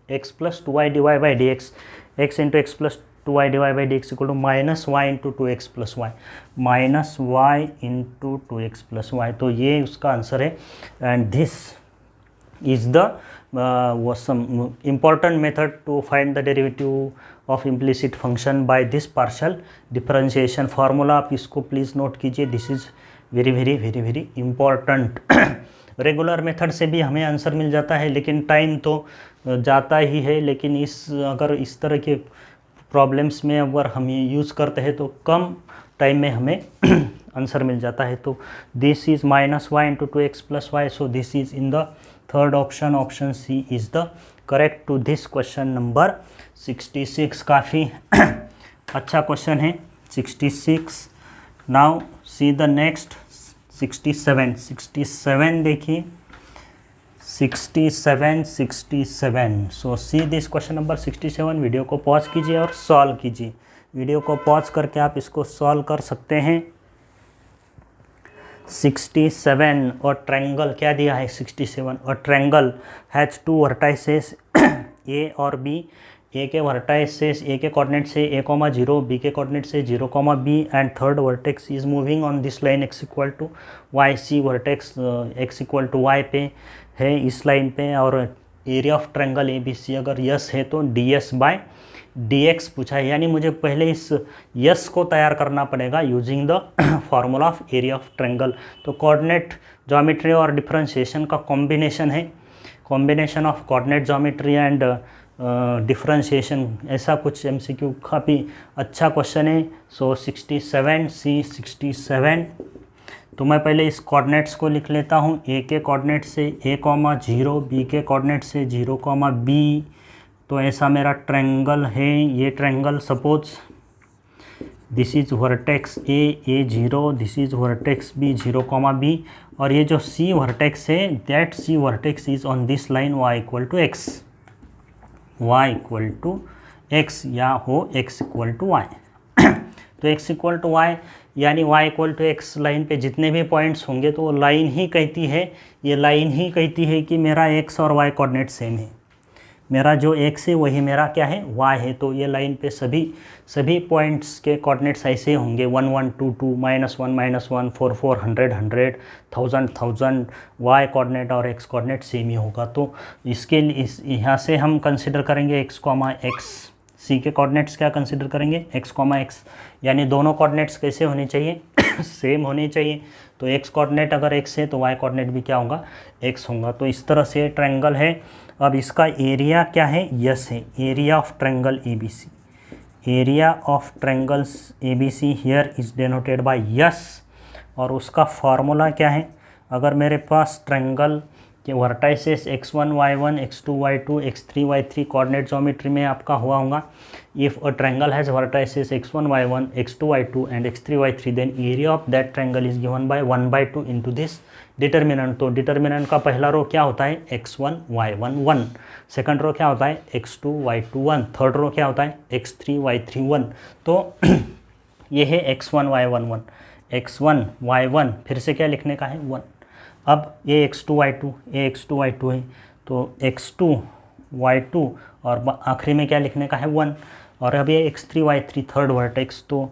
x plus 2y d y by d x, x into x plus 2y d y by d x equal to minus y into 2x plus y, minus y into 2x plus y. तो ये उसका answer है। And this is the some important method to find the derivative of implicit function by this partial differentiation formula. आप इसको please note कीजिए, this is very very very very important. Regular method से भी हमें answer मिल जाता है लेकिन time तो जाता ही है, लेकिन अगर इस तरह के प्रॉब्लम्स में अगर हम ये यूज़ करते हैं तो कम टाइम में हमें आंसर मिल जाता है। तो this is minus y into 2x plus y, so this is in the third option, option C is the correct to this question number 66। काफ़ी अच्छा क्वेश्चन है 66। नाउ सी द नेक्स्ट 67 देखिए 67। So see this question number 67। Video को pause कीजिए और solve कीजिए। Video को pause करके आप इसको सॉल्व कर सकते हैं। 67 और ट्रायंगल क्या दिया है 67, और ट्रायंगल हैज 2 वर्टाइसेस ए और बी। ए के वर्टाइसेस ए के कोऑर्डिनेट से a,0, बी के कोऑर्डिनेट से 0,b, and third vertex is moving on this line x equal to y. C vertex x equal to y पे है इस लाइन पे, और area of triangle A B C अगर यस है तो ds बाय dx पूछा है। यानी मुझे पहले इस यस को तैयार करना पड़ेगा using the formula of area of triangle. तो कोऑर्डिनेट ज्योमेट्री और डिफरेंशिएशन का कॉम्बिनेशन है, combination of coordinate geometry and differentiation, ऐसा कुछ MCQ काफ़ी अच्छा क्वेश्चन है। सो 67 सी 67। तो मैं पहले इस कोऑर्डिनेट्स को लिख लेता हूँ। ए के कोऑर्डिनेट से a,0, बी के कोऑर्डिनेट से 0,b। तो ऐसा मेरा ट्रायंगल है। ये triangle suppose this is vertex a0, this is vertex b 0,b, और ये जो c वर्टेक्स है that c vertex is on this line y equal to x, y equal to x, या हो x इक्वल टू y। तो x equal to y यानी y equal to x line पे जितने भी पॉइंट्स होंगे तो वो लाइन ही कहती है, ये लाइन ही कहती है कि मेरा x और y कोऑर्डिनेट सेम है, मेरा जो x है वही मेरा क्या है y है। तो ये लाइन पे सभी पॉइंट्स के कोऑर्डिनेट्स ऐसे होंगे 1 1 2 2 -1 -1 4 4 100 100 1000 1000 y कोऑर्डिनेट और x कोऑर्डिनेट सेम ही होगा। तो इसके लिए यहाँ से हम कंसिडर करेंगे x, c के कोऑर्डिनेट्स क्या कंसिडर करेंगे x, यानी दोनों कोऑर्डिनेट्स कैसे होने चाहिए सेम होने चाहिए। तो x कोऑर्डिनेट अगर x है तो y कोऑर्डिनेट भी क्या होगा x होगा। तो इस तरह से ट्रायंगल है। अब इसका एरिया क्या है यस है, area of triangle ABC, area of triangles ABC here is denoted by S. और उसका फार्मूला क्या है, अगर मेरे पास ट्रायंगल के vertices x1 y1 x2 y2 x3 y3 coordinate geometry में आपका हुआ होगा, if a triangle has vertices x1 y1 x2 y2 and x3 y3 then area of that triangle is given by 1/2 into this determinant. तो determinant का पहला रो क्या होता है x1 y1 1, सेकंड रो क्या होता है x2 y2 1, थर्ड रो क्या होता है x3 y3 1। तो ये है x1 y1 1, x1 y1 फिर से क्या लिखने का है 1। अब ये x2 y2 है, तो x2 y2 और आखिरी में क्या लिखने का है 1। और अब ये x3 y3 थर्ड वर्टेक्स, तो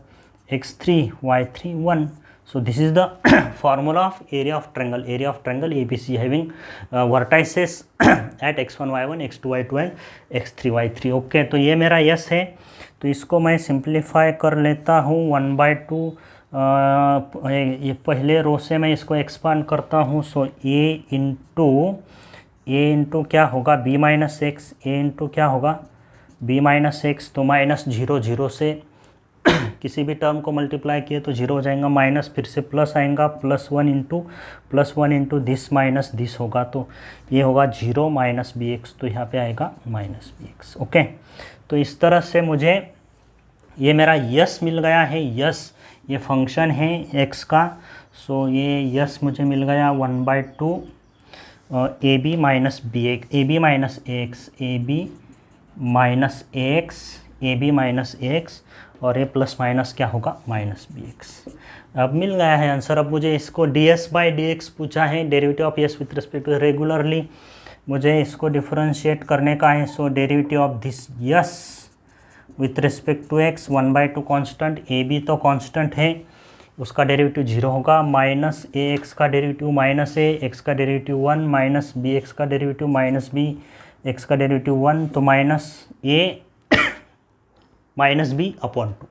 x3 y3 1। So this is the formula of area of triangle ABC having vertices at x1 y1 x2 y2 and x3 y3। Okay, तो ये मेरा यस है। तो इसको मैं सिंप्लीफाई कर लेता हूँ 1/2, ये पहले रो से मैं इसको एक्सपांड करता हूँ। सो a इंटू क्या होगा b minus x, a into क्या होगा b माइनस एक्स। तो -0 0 से किसी भी टर्म को मल्टीप्लाई किए तो 0 हो जाएगा, माइनस फिर से प्लस आएगा, +1 इंटू दिस माइनस दिस होगा। तो ये होगा 0 माइनस bx, तो यहाँ पे आएगा माइनस bx। ओके, तो इस तरह से मुझे ये मेरा यस मिल गया है। यस ये फंक्शन है x का। सो ये यस मुझे मिल गया 1/2 AB minus AB minus x और ये प्लस माइनस क्या होगा माइनस bx। अब मिल गया है आंसर। अब मुझे इसको ds/dx पूछा है, derivative of s with respect to regularly मुझे इसको डिफरेंशिएट करने का है। So derivative of this yes with respect to x 1/2 constant, AB तो कांस्टेंट है, उसका डेरिवेटिव 0 होगा, माइनस ax का डेरिवेटिव माइनस a, x का डेरिवेटिव 1 माइनस bx का डेरिवेटिव माइनस b, x का डेरिवेटिव 1, तो minus a minus b upon 2,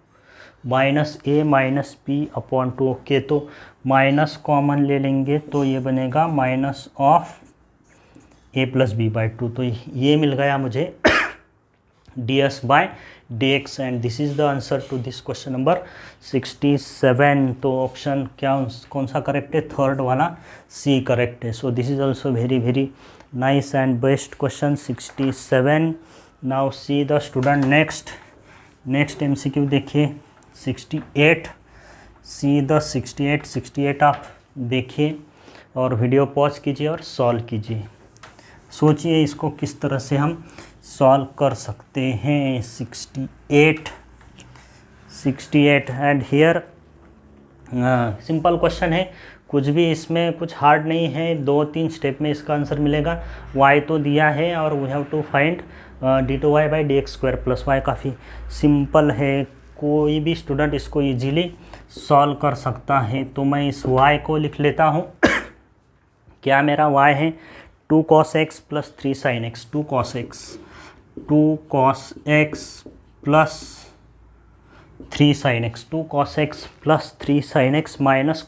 minus a minus b upon 2। Okay, तो माइनस कॉमन ले लेंगे तो ये बनेगा minus of a plus b/2। तो ये मिल गया मुझे ds/dx and this is the answer to this question number 67। तो ऑप्शन कौन सा करेक्ट है, थर्ड वाला C करेक्ट है। So this is also very nice and best question 67। Now see the student next MCQ देखिए 68। सी द 68 आप देखिए और वीडियो पॉज कीजिए और सॉल्व कीजिए, सोचिए इसको किस तरह से हम सॉल्व कर सकते हैं। 68 एंड हियर सिंपल क्वेश्चन है, कुछ भी इसमें कुछ हार्ड नहीं है, 2-3 स्टेप में इसका आंसर मिलेगा। y तो दिया है और we have to find d2y/dx² plus y। काफ़ी सिंपल है, कोई भी स्टूडेंट इसको इजीली सॉल्व कर सकता है। तो मैं इस y को लिख लेता हूँ। क्या मेरा y है 2 cos x plus 3 sin x, 2 cos x plus 3 sin x, 2 cos x plus 3 sin x minus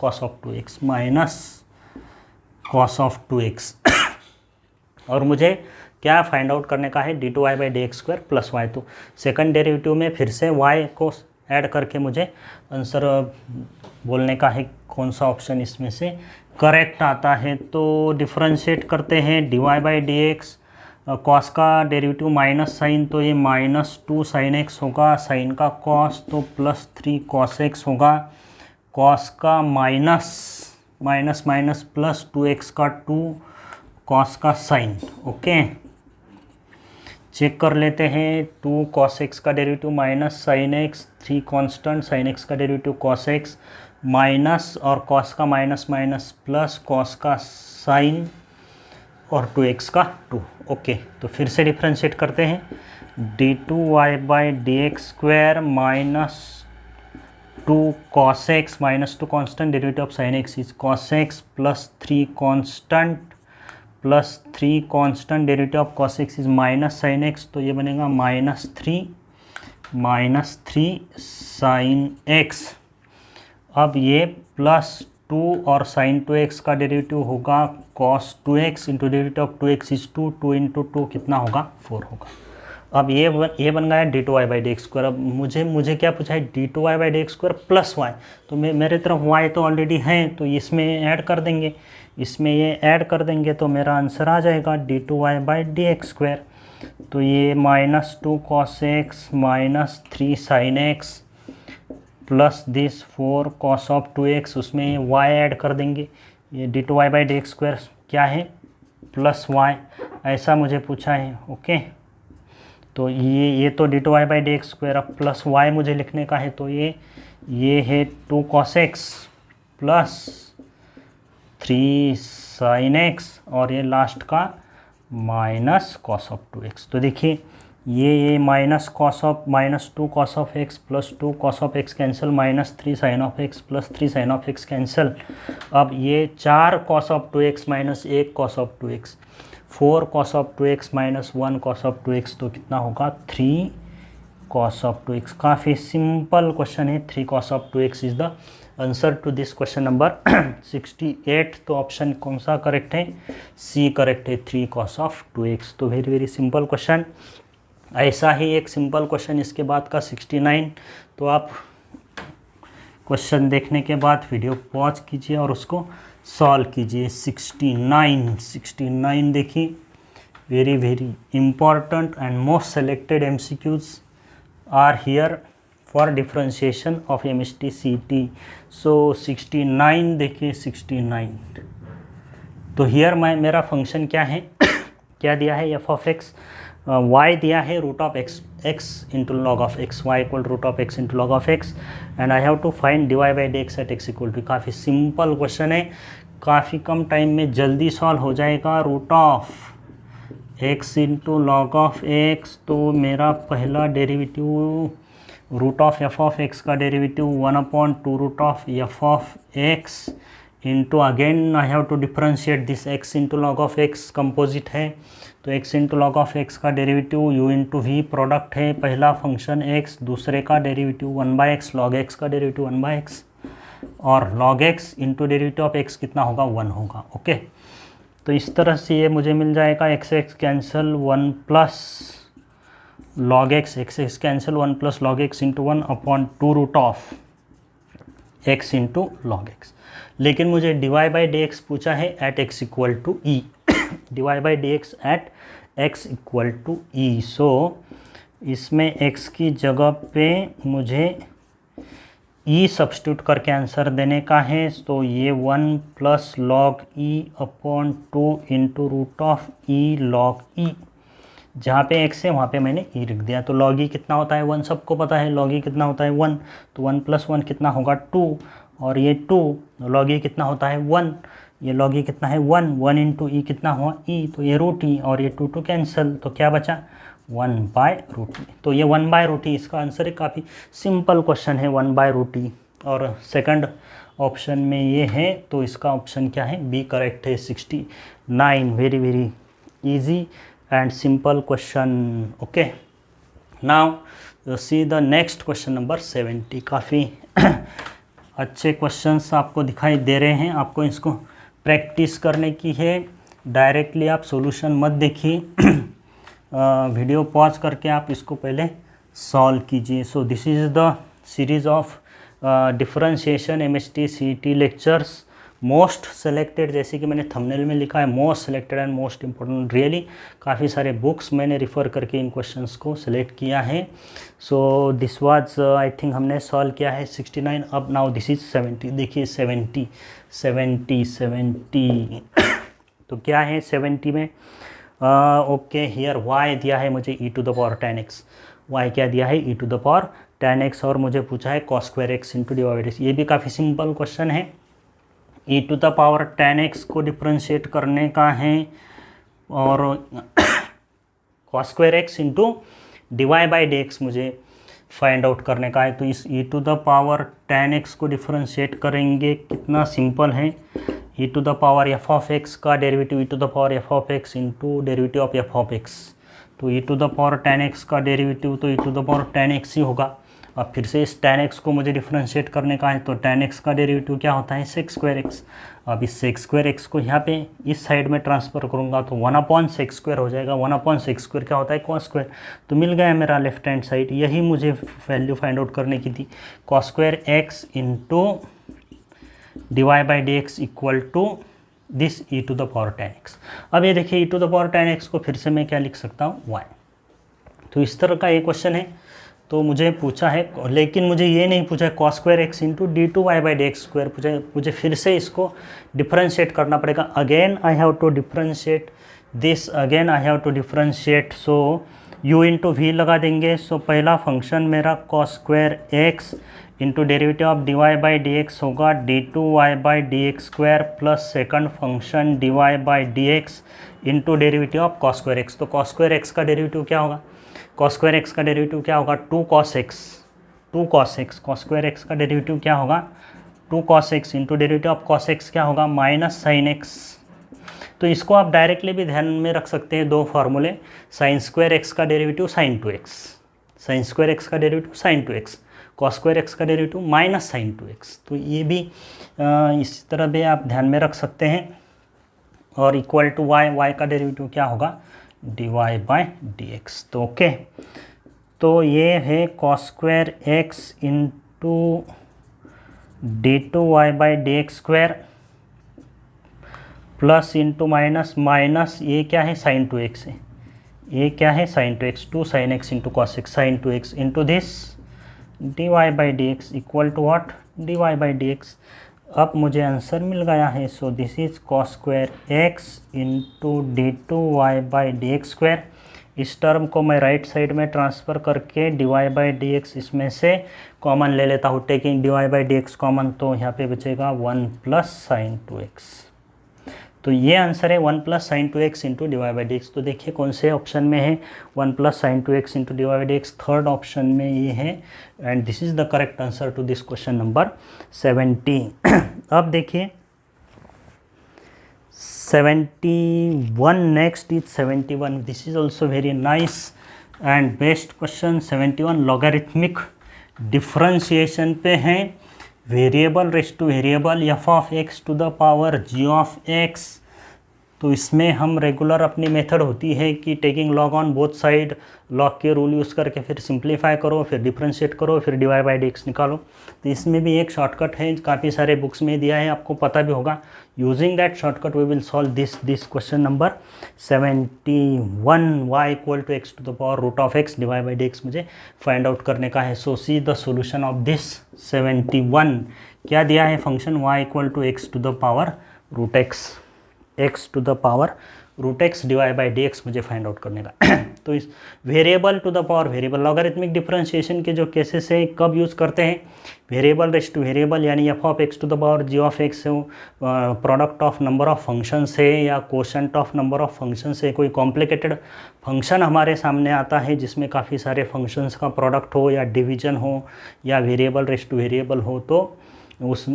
cos of 2x और मुझे क्या फाइंड आउट करने का है d2y/dx² प्लस y। तो सेकंड डेरिवेटिव में फिर से y को ऐड करके मुझे आंसर बोलने का है कौन सा ऑप्शन इसमें से करेक्ट आता है। तो डिफरेंशिएट करते हैं dy/dx, कॉस का डेरिवेटिव माइनस साइन, तो ये -2 sin x होगा, साइन का कॉस तो +3 cos x होगा, कॉस का माइनस प्लस 2x का 2 कॉस का साइन। ओके, चेक कर लेते हैं। 2 cos x का derivative minus sine x, 3 constant, sine x का डेरिवेटिव cos x माइनस और cos का माइनस प्लस cos का साइन और 2x का 2। ओके, तो फिर से डिफ्रेंशिएट करते हैं। d2y/dx² minus 2 cos x minus 2 constant derivative of sin x is cos x plus 3 constant derivative of cos x is minus sin x, तो ये बनेगा -3 sin x। अब ये प्लस 2 और sin 2x का डेरिवेटिव होगा cos 2x into derivative of 2x is 2 into 2 कितना होगा 4 होगा। अब ये बन गया d2y/dx²। अब मुझे क्या पूछा है, d2y/dx² प्लस y, तो मेरे तरफ y तो ऑलरेडी है, तो इसमें ऐड कर देंगे, इसमें ये ऐड कर देंगे, तो मेरा आंसर आ जाएगा d2y/dx²। तो ये -2 cos x minus 3 sin x plus this 4 cos of 2x, उसमें y ऐड कर देंगे। ये d2y/dx² क्या है, प्लस y, ऐसा मुझे पूछा है। ओके, तो ये तो d2y/dx² अब प्लस y मुझे लिखने का है, तो ये है 2 cos x plus 3 sin x और ये लास्ट का माइनस cos ऑफ 2x। तो देखिए ये -2 cos of x plus 2 cos of x cancel, -3 sin of x plus 3 sin of x cancel. अब ये 4 cos of 2x minus 1 cos of 2x, 4 cos of 2x minus 1 cos of 2x, तो कितना होगा 3 cos of 2x। काफ़ी simple question है। 3 cos of 2x is the answer to this question number 68। तो option कौन सा करेक्ट है, C correct है, 3 cos ऑफ 2x। तो वेरी सिंपल क्वेश्चन। ऐसा ही एक सिंपल क्वेश्चन इसके बाद का 69। तो आप क्वेश्चन देखने के बाद वीडियो पॉज कीजिए और उसको सॉल्व कीजिए। 69 देखिए, very important and most selected MCQs are here for differentiation of MST CT। so 69 देखिए 69। तो हियर मेरा फंक्शन क्या है, क्या दिया है, f of x, y दिया है root of x into log of x, y equal root of x into log of x, and I have to find dy/dx at x equal to. काफ़ी simple question है, काफ़ी कम time में जल्दी solve हो जाएगा। Root of x into log of x, तो मेरा पहला derivative root of f of x का derivative 1/2 root of f of x into again I have to differentiate this x into log of x, composite है, तो x into log of x का derivative u into v, product है, पहला function x, दूसरे का derivative 1/x, log x का derivative 1/x, और log x into derivative of x कितना होगा 1 होगा। ओके, तो इस तरह से ये मुझे मिल जाएगा x cancel 1 plus log x, x cancel 1 plus log x into 1/2 root of x into log x। लेकिन मुझे dy/dx पूछा है at x equal to e, dy/dx at x equal to e। So इसमें x की जगह पे मुझे e substitute करके आंसर देने का है, तो ये 1 plus log e/2 into root of e log e, जहाँ पे x है वहाँ पे मैंने e लिख दिया। तो log e कितना होता है 1, सबको पता है log e कितना होता है 1, तो 1 प्लस 1 कितना होगा 2, और ये 2 log e कितना होता है 1, ये log e कितना है 1 इंटू e कितना हुआ e, तो ये रूट e और ये 2 कैंसिल, तो क्या बचा 1/√e। तो ये 1/√e इसका आंसर है। काफ़ी सिंपल क्वेश्चन है 1/√e, और सेकंड ऑप्शन में ये है, तो इसका ऑप्शन क्या है, बी करेक्ट है 69। Very easy and simple question। okay, now see the next question number 70। काफ़ी अच्छे क्वेश्चंस आपको दिखाई दे रहे हैं, आपको इसको प्रैक्टिस करने की है। डायरेक्टली आप सॉल्यूशन मत देखिए, वीडियो पॉज करके आप इसको पहले सॉल्व कीजिए। सो this is the series of differentiation MST CT lectures most selected, जैसे कि मैंने थंबनेल में लिखा है most selected and most important. Really काफ़ी सारे बुक्स मैंने रिफ़र करके इन क्वेश्चंस को सिलेक्ट किया है। So this was I think हमने सॉल्व किया है 69। अब नाउ दिस इज़ 70। देखिए 70 तो क्या है 70 में, ओके हियर y दिया है मुझे e⁻tan x, y क्या दिया है e⁻tan x, और मुझे पूछा है cos² x इंटू dy/dx। ये भी काफ़ी सिंपल क्वेश्चन है। e⁻tan x को डिफ्रेंशिएट करने का है और cos square x into d y by d x मुझे फाइंड आउट करने का है। तो इस e to the power tan x को डिफरेंशिएट करेंगे, कितना सिंपल है। e to the power f of x का derivative e to the power f of x into derivative of f of x. तो e to the power tan x का derivative तो e to the power tan x ही होगा। अब फिर से इस tan x को मुझे डिफरेंशिएट करने का है, तो tan x का डेरिवेटिव क्या होता है sec स्क्वायर x। अब इस sec स्क्वायर x को यहाँ पे इस साइड में ट्रांसफ़र करूँगा तो 1/sec स्क्वायर हो जाएगा। 1/sec स्क्वायर क्या होता है cos स्क्वायर। तो मिल गया मेरा लेफ्ट हैंड साइड, यही मुझे वैल्यू फाइंड आउट करने की थी। cos square x into d y by d x equal to this e to the power tan x। अब ये देखिए e to the power tan x को फिर से मैं क्या लिख सकता हूँ y। तो इस तरह का ये क्वेश्चन है। तो मुझे पूछा है, लेकिन मुझे ये नहीं पूछा है cos square x into d two y by d x square. मुझे फिर से इसको डिफरेंशिएट करना पड़ेगा। Again I have to differentiate this, again I have to differentiate. So u into v लगा देंगे। सो पहला फंक्शन मेरा cos square x into derivative of d y by d x होगा d two y by d x square plus second function d y by d x into derivative of cos square x. तो cos square x का derivative क्या होगा, cos square x का derivative क्या होगा 2 cos x। cos square x का derivative क्या होगा 2 cos x into derivative of cos x क्या होगा माइनस साइन एक्स। तो इसको आप डायरेक्टली भी ध्यान में रख सकते हैं, दो फार्मूले, साइन स्क्वायर एक्स का derivative sine 2x, sine square x का derivative sine 2x, cos square x का डेरिवेटिव माइनस साइन 2x। तो ये भी इस तरह भी आप ध्यान में रख सकते हैं। और इक्वल टू y का डेरिवेटिव क्या होगा dy बाई डी एक्स। तो ओके, तो ये है cos square x into d two y by d x square plus into minus minus ये क्या है साइन 2x है, ये क्या है sine 2x, 2 sine x into cos x sine 2x into this d y by d x equal to what d y by d x. अब मुझे answer मिल गया है। So this is cos square x into d two y by d x square. इस term को मैं right side में transfer करके d y by d x इसमें से कॉमन ले लेता हूँ, taking d y by d x common. तो यहाँ पे बचेगा 1 प्लस साइन 2x। तो ये आंसर है 1 plus sine 2x into d y by d x. तो देखिए कौन से ऑप्शन में है 1 plus sine 2x into d y by d x, third option में ये है। And this is the correct answer to this question number 70। अब देखिए 71, next is 71। This is also very nice and best question. 71 logarithmic differentiation पे हैं। Variable raise to variable F of x to the power g of x. तो इसमें हम regular अपनी method होती है कि taking log on both side, log के रूल यूज़ करके फिर सिंप्लीफाई करो, फिर डिफरेंशिएट करो, फिर डिवाइड बाई डी एक्स निकालो। तो इसमें भी एक शॉर्टकट है, काफ़ी सारे बुक्स में दिया है, आपको पता भी होगा। Using that shortcut we will solve this question number 71। y equal to x to the power root of x divide by d x मुझे फाइंड आउट करने का है। So see the solution of this 71। क्या दिया है function y equal to x to the power root x to the power root x divide by d x मुझे find out करने का। तो इस variable to the power variable logarithmic differentiation के जो केसेस हैं कब यूज़ करते हैं, वेरिएबल रेस टू वेरिएबल यानी f of x to the power g of x है, product of number of functions है या quotient of number of functions है। कोई कॉम्प्लिकेटेड फंक्शन हमारे सामने आता है जिसमें काफ़ी सारे फंक्शंस का प्रोडक्ट हो या डिवीजन हो या वेरिएबल रेस टू वेरिएबल हो, तो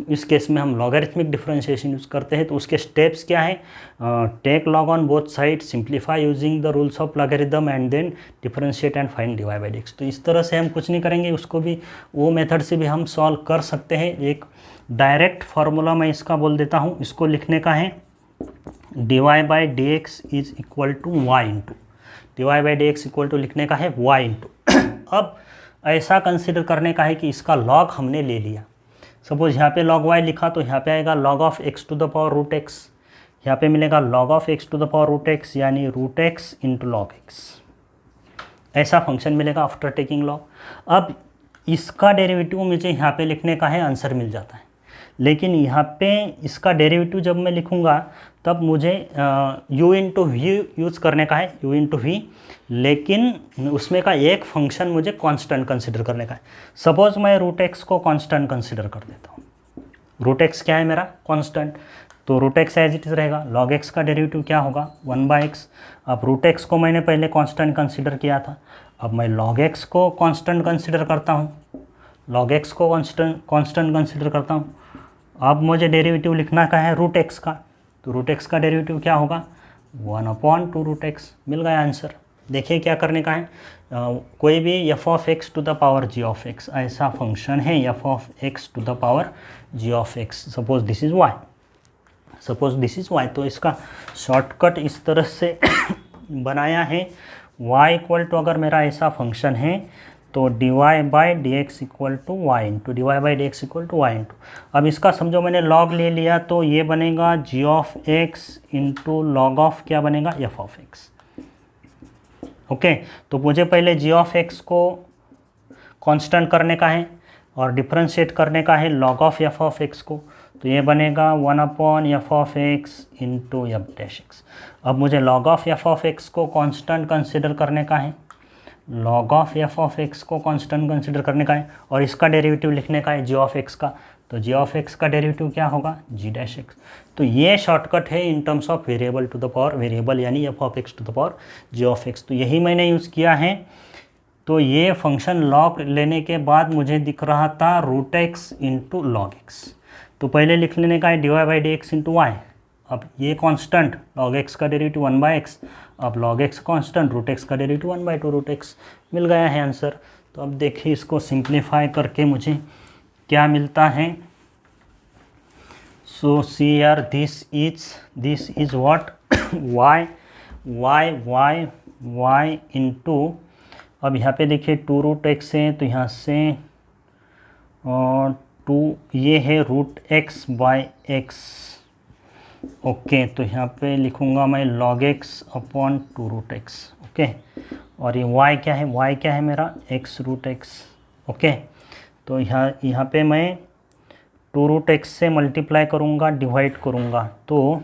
इस केस में हम लॉगरिथमिक डिफरेंशिएशन यूज़ करते हैं। तो उसके स्टेप्स क्या है, take log on both side, simplify using the rules of logarithm and then differentiate and find divide by d x. तो इस तरह से हम कुछ नहीं करेंगे, उसको भी वो मेथड से भी हम सॉल्व कर सकते हैं। एक डायरेक्ट फार्मूला मैं इसका बोल देता हूँ, इसको लिखने का है divide by d x is equal to y into divide by d x equal to लिखने का है वाई इंटू। अब ऐसा कंसिडर करने का है कि इसका लॉग हमने ले लिया। सपोज यहाँ पे लॉग वाई लिखा तो यहाँ पे आएगा log of x to the power root x, यहाँ पे मिलेगा log of x to the power root x यानी root x into log x. ऐसा फंक्शन मिलेगा आफ्टर टेकिंग लॉग। अब इसका डेरिवेटिव मुझे यहाँ पे लिखने का है, आंसर मिल जाता है। लेकिन यहाँ पे इसका डेरिवेटिव जब मैं लिखूँगा तब मुझे u इंटू वी यूज़ करने का है, u इंटू वी, लेकिन उसमें का एक फंक्शन मुझे कांस्टेंट कंसिडर करने का है। सपोज मैं रूट एक्स को कांस्टेंट कंसिडर कर देता हूँ। रूट एक्स क्या है मेरा कांस्टेंट, तो root x as it is रहेगा। लॉग एक्स का डेरिवेटिव क्या होगा 1/x। अब रूट एक्स को मैंने पहले कांस्टेंट कंसीडर किया था, अब मैं लॉग एक्स को कांस्टेंट कंसीडर करता हूँ, लॉग एक्स को कांस्टेंट कंसीडर करता हूँ। अब मुझे डेरिवेटिव लिखना का है रूट एक्स का, तो रूट एक्स का डेरिवेटिव क्या होगा 1/2 रूट एक्स। मिल गया आंसर। देखिए क्या करने का है, कोई भी f of x to the power g of x ऐसा फंक्शन है, f of x to the power g of x, suppose this is y, suppose this is y. तो इसका शॉर्टकट इस तरह से बनाया है, y इक्वल टू अगर मेरा ऐसा फंक्शन है तो dy by d x equal to y into d y by d x equal to y into. अब इसका समझो मैंने log ले लिया तो ये बनेगा g of x into log of क्या बनेगा f ऑफ x। ओके, तो मुझे पहले g ऑफ x को कांस्टेंट करने का है और डिफरेंशिएट करने का है log of f of x को, तो ये बनेगा 1/f of x into f dash x. अब मुझे log of f of x को कांस्टेंट कंसिडर करने का है, log of f of x को कांस्टेंट कंसिडर करने का है और इसका डेरिवेटिव लिखने का है g ऑफ x का, तो g ऑफ x का डेरिवेटिव क्या होगा g डैश x। तो ये शॉर्टकट है in terms of variable to the power variable यानी f of x to the power g of x। तो यही मैंने यूज़ किया है। तो ये फंक्शन log लेने के बाद मुझे दिख रहा था root x into log x, तो पहले लिख लेने का है d y by d x into y. अब ये कांस्टेंट log x का डेरिवेटिव 1/x, अब log x constant root x का डेरिवेटिव 1/2 रूट एक्स। मिल गया है आंसर। तो अब देखिए इसको सिंप्लीफाई करके मुझे क्या मिलता है। सो सी यार this is what y into, अब यहाँ पे देखिए 2 रूट एक्स है तो यहाँ से 2 ये है root x by x. Okay, तो यहाँ पे लिखूँगा मैं log x upon 2 root x. Okay, और ये y क्या है, y क्या है मेरा x रूट एक्स। ओके, तो यहाँ पे मैं 2 रूट एक्स से मल्टीप्लाई करूँगा, डिवाइड करूँगा, तो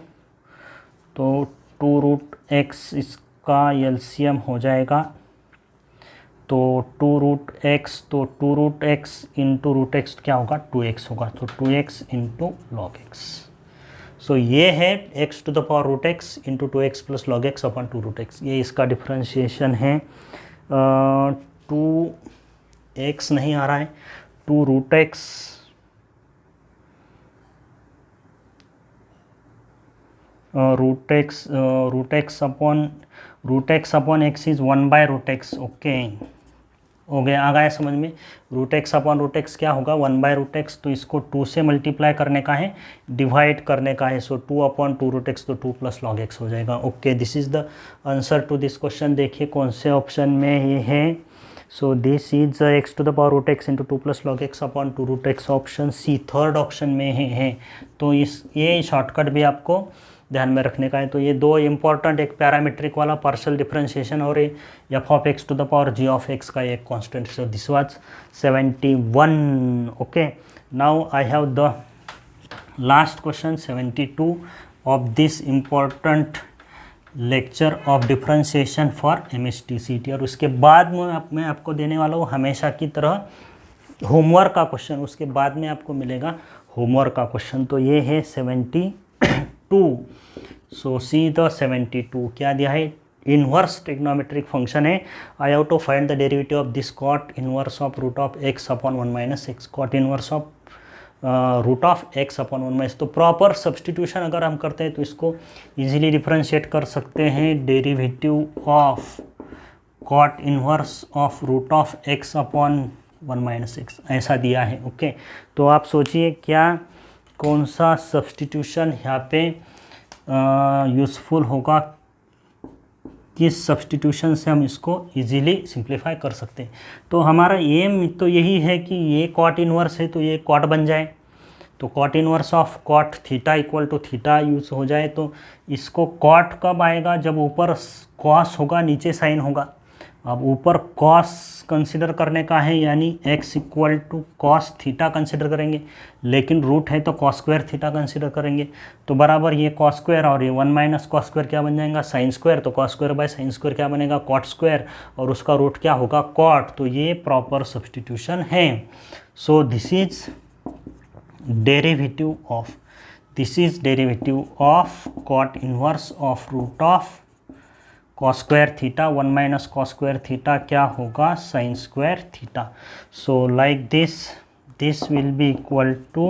2 रूट एक्स इसका एलसीएम हो जाएगा, तो 2 रूट एक्स, तो 2 root x into root x क्या होगा 2x होगा, तो 2x इंटू लॉग एक्स। सो ये है x to the power root x into 2x plus log x upon 2 root x. ये इसका डिफ्रेंशिएशन है। 2x नहीं आ रहा है, 2 root x root x upon x is 1/रूट एक्स। ओके, हो गया, आ गया समझ में। Root x upon root x क्या होगा 1/रूट एक्स, तो इसको 2 से मल्टीप्लाई करने का है, डिवाइड करने का है, सो 2/2 रूट एक्स, तो 2 प्लस लॉग एक्स हो जाएगा। Okay, this is the answer to this question. देखिए कौन से ऑप्शन में ये है। So this is x to the power root x into 2 plus log x upon 2 root x, option C third option में है। तो ये शॉर्टकट भी आपको ध्यान में रखने का है। तो ये 2 इंपॉर्टेंट, एक पैरामीट्रिक वाला पार्शियल डिफरेंशिएशन और f of x to the power g of x का एक constant. So this was 71। Okay, now I have the last question 72 of this important lecture of differentiation for MSTCT। और उसके बाद मैं आपको देने वाला हूँ हमेशा की तरह होमवर्क का क्वेश्चन, उसके बाद में आपको मिलेगा होमवर्क का क्वेश्चन। तो ये है 72। सो सी द 72 क्या दिया है, इनवर्स ट्रिग्नोमेट्रिक फंक्शन है। I have to find the derivative of this cot inverse of root of x upon 1 minus x, cot inverse of root of x upon 1 minus. तो proper substitution अगर हम करते हैं तो इसको इजीली डिफरेंशिएट कर सकते हैं। Derivative of cot inverse of root of x upon 1 minus x ऐसा दिया है। ओके, तो आप सोचिए क्या कौन सा सब्सटीट्यूशन यहाँ पे यूज़फुल होगा, किस सब्सटीट्यूशन से हम इसको इजीली सिंप्लीफाई कर सकते हैं। तो हमारा एम तो यही है कि ये कॉट इनवर्स है तो ये कॉट बन जाए, तो cot inverse of cot theta equal to theta use हो जाए। तो इसको कॉट कब आएगा, जब ऊपर कॉस होगा नीचे साइन होगा। अब ऊपर कॉस कंसिडर करने का है यानी x equal to cos theta consider करेंगे, लेकिन रूट है तो कॉस स्क्वायर थीटा कंसिडर करेंगे। तो बराबर ये कॉस स्क्वायर और ये 1 माइनस कॉस स्क्वायर क्या बन जाएगा साइन स्क्वायर, तो cos square by sine square क्या बनेगा कॉट स्क्वायर, और उसका रूट क्या होगा कॉट। तो ये प्रॉपर सब्सटीट्यूशन है। So this is derivative of this is derivative of cot inverse of root of cos square theta, 1 minus cos square theta क्या होगा, sine square theta. So like this will be equal to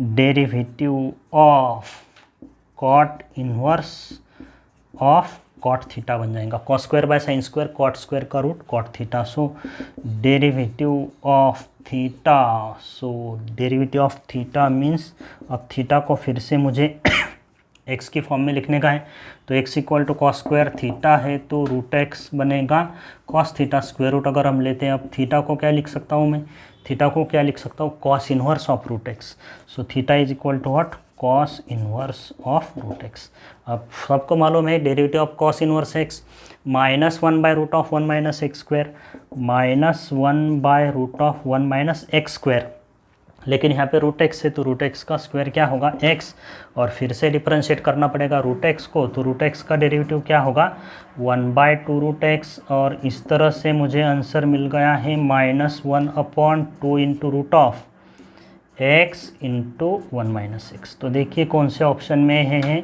derivative of cot inverse of cot theta बन जाएगा, cos square by sine square, cot square का root cot theta. So derivative of theta, so derivative of theta means अब theta को फिर से मुझे x की form में लिखने का है. तो x equal to cos square theta है तो रूट एक्स बनेगा कॉस थीटा स्क्वायर रूट. अगर हम लेते हैं अब थीटा को क्या लिख सकता हूँ मैं, थीटा को क्या लिख सकता हूँ, cos inverse of root x. So theta is equal to what, cos inverse of root x. अब सबको मालूम है derivative of cos inverse x minus 1 by root of 1 minus x square, minus 1 by root of 1 minus x square. लेकिन यहाँ पे root x है तो root x का स्क्वायर क्या होगा, एक्स. और फिर से डिफरेंशिएट करना पड़ेगा रूट एक्स को, तो रूट एक्स का डेरिवेटिव क्या होगा, 1 बाय 2 रूट एक्स. और इस तरह से मुझे आंसर मिल गया है minus 1/2 into root of x into 1 minus x. तो देखिए कौन से ऑप्शन में है,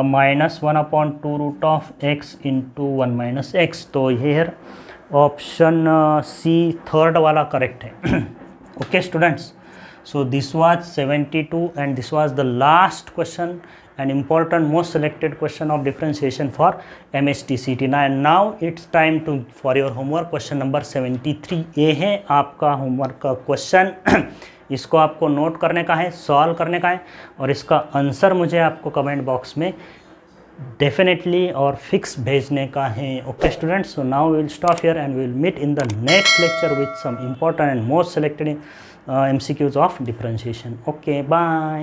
minus 1/2 root of x into 1 minus x. तो ये ऑप्शन सी थर्ड वाला करेक्ट है. Okay students, so this was 72 and this was the last question and important most selected question of differentiation for MSTCT. Now it's time to for your homework question number 73. ये है आपका homework का question. इसको आपको note करने का है, solve करने का है और इसका आंसर मुझे आपको कमेंट बॉक्स में डेफिनेटली और फिक्स भेजने का है. Okay students, so now we will stop here and we will meet in the next lecture with some important and most selected MCQs of differentiation. Okay, bye.